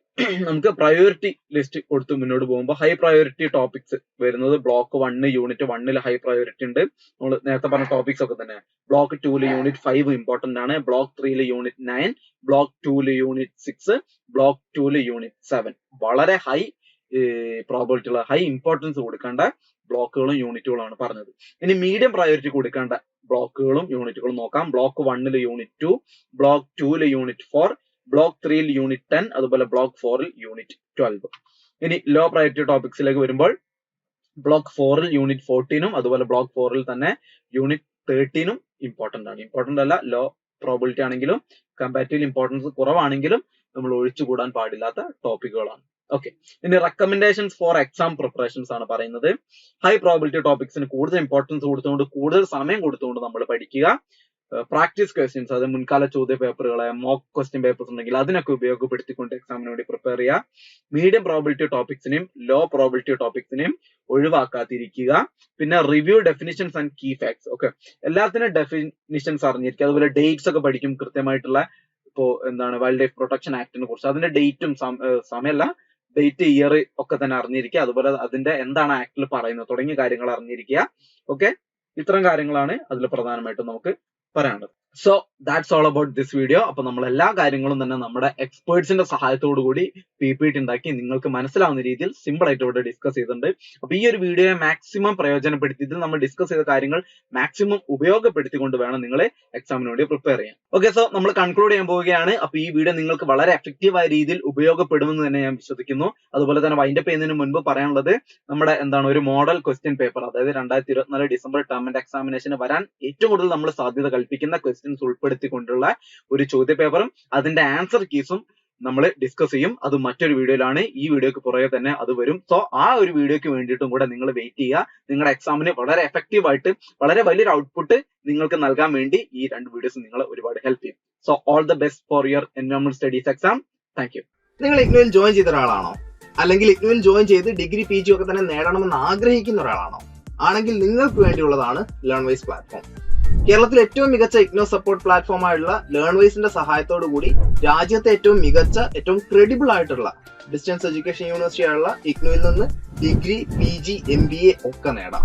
നമുക്ക് പ്രയോറിറ്റി ലിസ്റ്റ് കൊടുത്ത് മുന്നോട്ട് പോകുമ്പോൾ ഹൈ പ്രയോറിറ്റി ടോപ്പിക്സ് വരുന്നത് ബ്ലോക്ക് 1 യൂണിറ്റ് 1 ഹൈ പ്രയോറിറ്റി ഉണ്ട്. നമ്മൾ നേരത്തെ പറഞ്ഞ ടോപ്പിക്സ് ഒക്കെ തന്നെ. ബ്ലോക്ക് 2 യൂണിറ്റ് 5 ഇമ്പോർട്ടന്റ് ആണ്. Block 3 unit 9, block 2 unit 6, block 2 unit 7. വളരെ ഹൈ പ്രോബബിലിറ്റി ഉള്ള ഹൈ ഇമ്പോർട്ടൻസ് കൊടുക്കേണ്ട ബ്ലോക്കുകളും യൂണിറ്റുകളാണ് പറഞ്ഞത്. ഇനി മീഡിയം പ്രയോറിറ്റി കൊടുക്കേണ്ട ബ്ലോക്കുകളും യൂണിറ്റുകളും നോക്കാം. Block 1 unit 2, block 2 unit 4, block 3 unit 10, അതുപോലെ ബ്ലോക്ക് 4 യൂണിറ്റ് 12. ഇനി ലോ പ്രയോറിറ്റി ടോപ്പിക്സിലേക്ക് വരുമ്പോൾ ബ്ലോക്ക് 4 യൂണിറ്റ് 14 അതുപോലെ ബ്ലോക്ക് 4 തന്നെ യൂണിറ്റ് 13 ഇമ്പോർട്ടന്റ് ആണ്. ഇമ്പോർട്ടന്റ് അല്ല, ലോ പ്രോബബിലിറ്റി ആണെങ്കിലും കമ്പാരിറ്റീവ് ഇമ്പോർട്ടൻസ് കുറവാണെങ്കിലും നമ്മൾ ഒഴിച്ചുകൂടാൻ പാടില്ലാത്ത ടോപ്പിക്കുകളാണ്. ഓക്കെ, ഇനി റെക്കമെൻഡേഷൻസ് ഫോർ എക്സാം പ്രിപ്പറേഷൻസ് ആണ് പറയുന്നത്. ഹൈ പ്രോബബിലിറ്റി ടോപ്പിക്സിന് കൂടുതൽ ഇമ്പോർട്ടൻസ് കൊടുത്തുകൊണ്ട് കൂടുതൽ സമയം കൊടുത്തുകൊണ്ട് നമ്മൾ പഠിക്കുക. പ്രാക്ടീസ് ക്വസ്റ്റ്യൻസ്, അത് മുൻകാല ചോദ്യ പേപ്പറുകളെ മോക്ക് ക്വസ്റ്റ്യൻ പേപ്പേഴ്സ് ഉണ്ടെങ്കിൽ അതിനൊക്കെ ഉപയോഗപ്പെടുത്തിക്കൊണ്ട് എക്സാമിന് വേണ്ടി പ്രിപ്പയർ ചെയ്യുക. മീഡിയം പ്രോബബിലിറ്റി ടോപ്പിക്സിനെയും ലോ പ്രോബബിലിറ്റി ടോപ്പിക്സിനെയും ഒഴിവാക്കാതിരിക്കുക. പിന്നെ review definitions and key facts. Okay, എല്ലാത്തിനും ഡെഫിനിഷൻസ് അറിഞ്ഞിരിക്കുക. അതുപോലെ ഡേറ്റ്സ് ഒക്കെ പഠിക്കും കൃത്യമായിട്ടുള്ള. ഇപ്പോ എന്താണ് വൈൽഡ് ലൈഫ് പ്രൊട്ടക്ഷൻ ആക്ടിനെ കുറിച്ച് അതിന്റെ ഡേറ്റും സമയമല്ല ഡേറ്റ് ഇയർ ഒക്കെ തന്നെ അറിഞ്ഞിരിക്കുക. അതുപോലെ അതിന്റെ എന്താണ് ആക്ടിൽ പറയുന്നത് തുടങ്ങിയ കാര്യങ്ങൾ അറിഞ്ഞിരിക്കുക. ഓക്കെ, ഇത്തരം കാര്യങ്ങളാണ് അതിൽ പ്രധാനമായിട്ടും നമുക്ക് പറയാനുള്ളത്. So that's all about this video. അപ്പൊ നമ്മൾ എല്ലാ കാര്യങ്ങളും തന്നെ നമ്മുടെ എക്സ്പേർട്സിന്റെ സഹായത്തോടു കൂടി PPT ഉണ്ടാക്കി നിങ്ങൾക്ക് മനസ്സിലാവുന്ന രീതിയിൽ സിമ്പിൾ ആയിട്ട് ഇവിടെ ഡിസ്കസ് ചെയ്തിട്ടുണ്ട്. അപ്പൊ ഈ ഒരു വീഡിയോയെ മാക്സിമം പ്രയോജനപ്പെടുത്തി ഇതിൽ നമ്മൾ ഡിസ്കസ് ചെയ്ത കാര്യങ്ങൾ മാക്സിമം ഉപയോഗപ്പെടുത്തിക്കൊണ്ട് വേണം നിങ്ങൾ എക്സാമിന് വേണ്ടി പ്രിപ്പയർ ചെയ്യാൻ. ഓക്കെ, സോ നമ്മൾ കൺക്ലൂഡ് ചെയ്യാൻ പോവുകയാണ്. അപ്പൊ ഈ വീഡിയോ നിങ്ങൾക്ക് വളരെ എഫക്റ്റീവായ രീതിയിൽ ഉപയോഗപ്പെടുമെന്ന് തന്നെ ഞാൻ വിശ്വസിക്കുന്നു. അതുപോലെ തന്നെ വൈൻഡപ്പ് ചെയ്യുന്നതിന് മുൻപ് പറയാനുള്ളത് നമ്മുടെ ഒരു മോഡൽ ക്വസ്റ്റ്യൻ പേപ്പർ, അതായത് 2024 ഡിസംബർ ടേം ആൻഡ് എക്സാമിനേഷന് വരാൻ ഏറ്റവും കൂടുതൽ നമ്മൾ സാധ്യത കൽപ്പിക്കുന്ന ക്വസ്റ്റ്യൻസ് ഉൾപ്പെടുത്തിക്കൊണ്ടുള്ള ഒരു ചോദ്യ പേപ്പറും അതിന്റെ ആൻസർ കീസും നമ്മൾ ഡിസ്കസ് ചെയ്യും. അത് മറ്റൊരു വീഡിയോയിലാണ്. ഈ വീഡിയോക്ക് പുറകെ തന്നെ അത് വരും. സോ ആ ഒരു വീഡിയോക്ക് വേണ്ടിയിട്ടും കൂടെ നിങ്ങൾ വെയിറ്റ് ചെയ്യുക. നിങ്ങളുടെ എക്സാമിന് വളരെ എഫക്റ്റീവ് ആയിട്ട് വളരെ വലിയൊരു ഔട്ട്പുട്ട് നിങ്ങൾക്ക് നൽകാൻ വേണ്ടി ഈ 2 വീഡിയോസ് നിങ്ങളെ ഒരുപാട് ഹെൽപ്പ് ചെയ്യും. So all the best for your എൻവയോൺമെന്റൽ സ്റ്റഡീസ് എക്സാം. Thank you. നിങ്ങൾ ഇഗ്നുവിൽ ജോയിൻ ചെയ്ത ഒരാളാണോ? അല്ലെങ്കിൽ ഇഗ്നുവിൽ ജോയിൻ ചെയ്ത് ഡിഗ്രി PG ഒക്കെ തന്നെ നേടണമെന്ന് ആഗ്രഹിക്കുന്ന ഒരാളാണോ? ആണെങ്കിൽ നിങ്ങൾക്ക് വേണ്ടിയുള്ളതാണ് ലേൺവൈസ് പ്ലാറ്റ്ഫോം. കേരളത്തിലെ ഏറ്റവും മികച്ച ഇഗ്നോ സപ്പോർട്ട് പ്ലാറ്റ്ഫോം ആയിട്ടുള്ള ലേൺവൈസിന്റെ സഹായത്തോടു കൂടി രാജ്യത്തെ ഏറ്റവും മികച്ച ഏറ്റവും ക്രെഡിബിൾ ആയിട്ടുള്ള ഡിസ്റ്റൻസ് എഡ്യൂക്കേഷൻ യൂണിവേഴ്സിറ്റി ആയുള്ള ഇഗ്നുവിൽ നിന്ന് ഡിഗ്രി PG MBA ഒക്കെ നേടാം.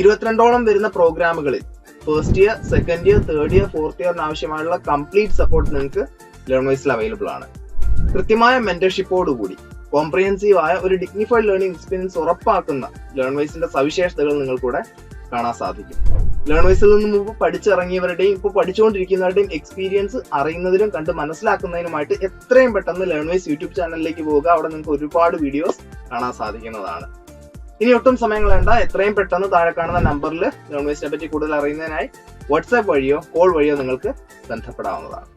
22ഓളം വരുന്ന പ്രോഗ്രാമുകളിൽ first year, second year, third year, fourth ഇയറിന് ആവശ്യമായുള്ള കംപ്ലീറ്റ് സപ്പോർട്ട് നിങ്ങൾക്ക് ലേൺവൈസിൽ അവൈലബിൾ ആണ്. കൃത്യമായ മെന്റർഷിപ്പോടുകൂടി കോംപ്രിഹെൻസീവ് ആയ ഒരു ഡിഗ്നിഫൈഡ് ലേണിംഗ് എക്സ്പീരിയൻസ് ഉറപ്പാക്കുന്ന ലേൺവൈസിന്റെ സവിശേഷതകൾ നിങ്ങൾക്കൂടെ കാണാൻ സാധിക്കും. ലേൺവൈസിൽ നിന്ന് മുമ്പ് പഠിച്ചിറങ്ങിയവരുടെയും ഇപ്പോൾ പഠിച്ചുകൊണ്ടിരിക്കുന്നവരുടെയും എക്സ്പീരിയൻസ് അറിയുന്നതിനും കണ്ട് മനസ്സിലാക്കുന്നതിനുമായിട്ട് എത്രയും പെട്ടെന്ന് ലേൺവൈസ് യൂട്യൂബ് ചാനലിലേക്ക് പോവുക. അവിടെ നിങ്ങൾക്ക് ഒരുപാട് വീഡിയോസ് കാണാൻ സാധിക്കുന്നതാണ്. ഇനി ഒട്ടും സമയം കളയണ്ട, എത്രയും പെട്ടെന്ന് താഴെ കാണുന്ന നമ്പറിൽ ലേൺവൈസിനെ പറ്റി കൂടുതൽ അറിയുന്നതിനായി വാട്സാപ്പ് വഴിയോ കോൾ വഴിയോ നിങ്ങൾക്ക് ബന്ധപ്പെടാവുന്നതാണ്.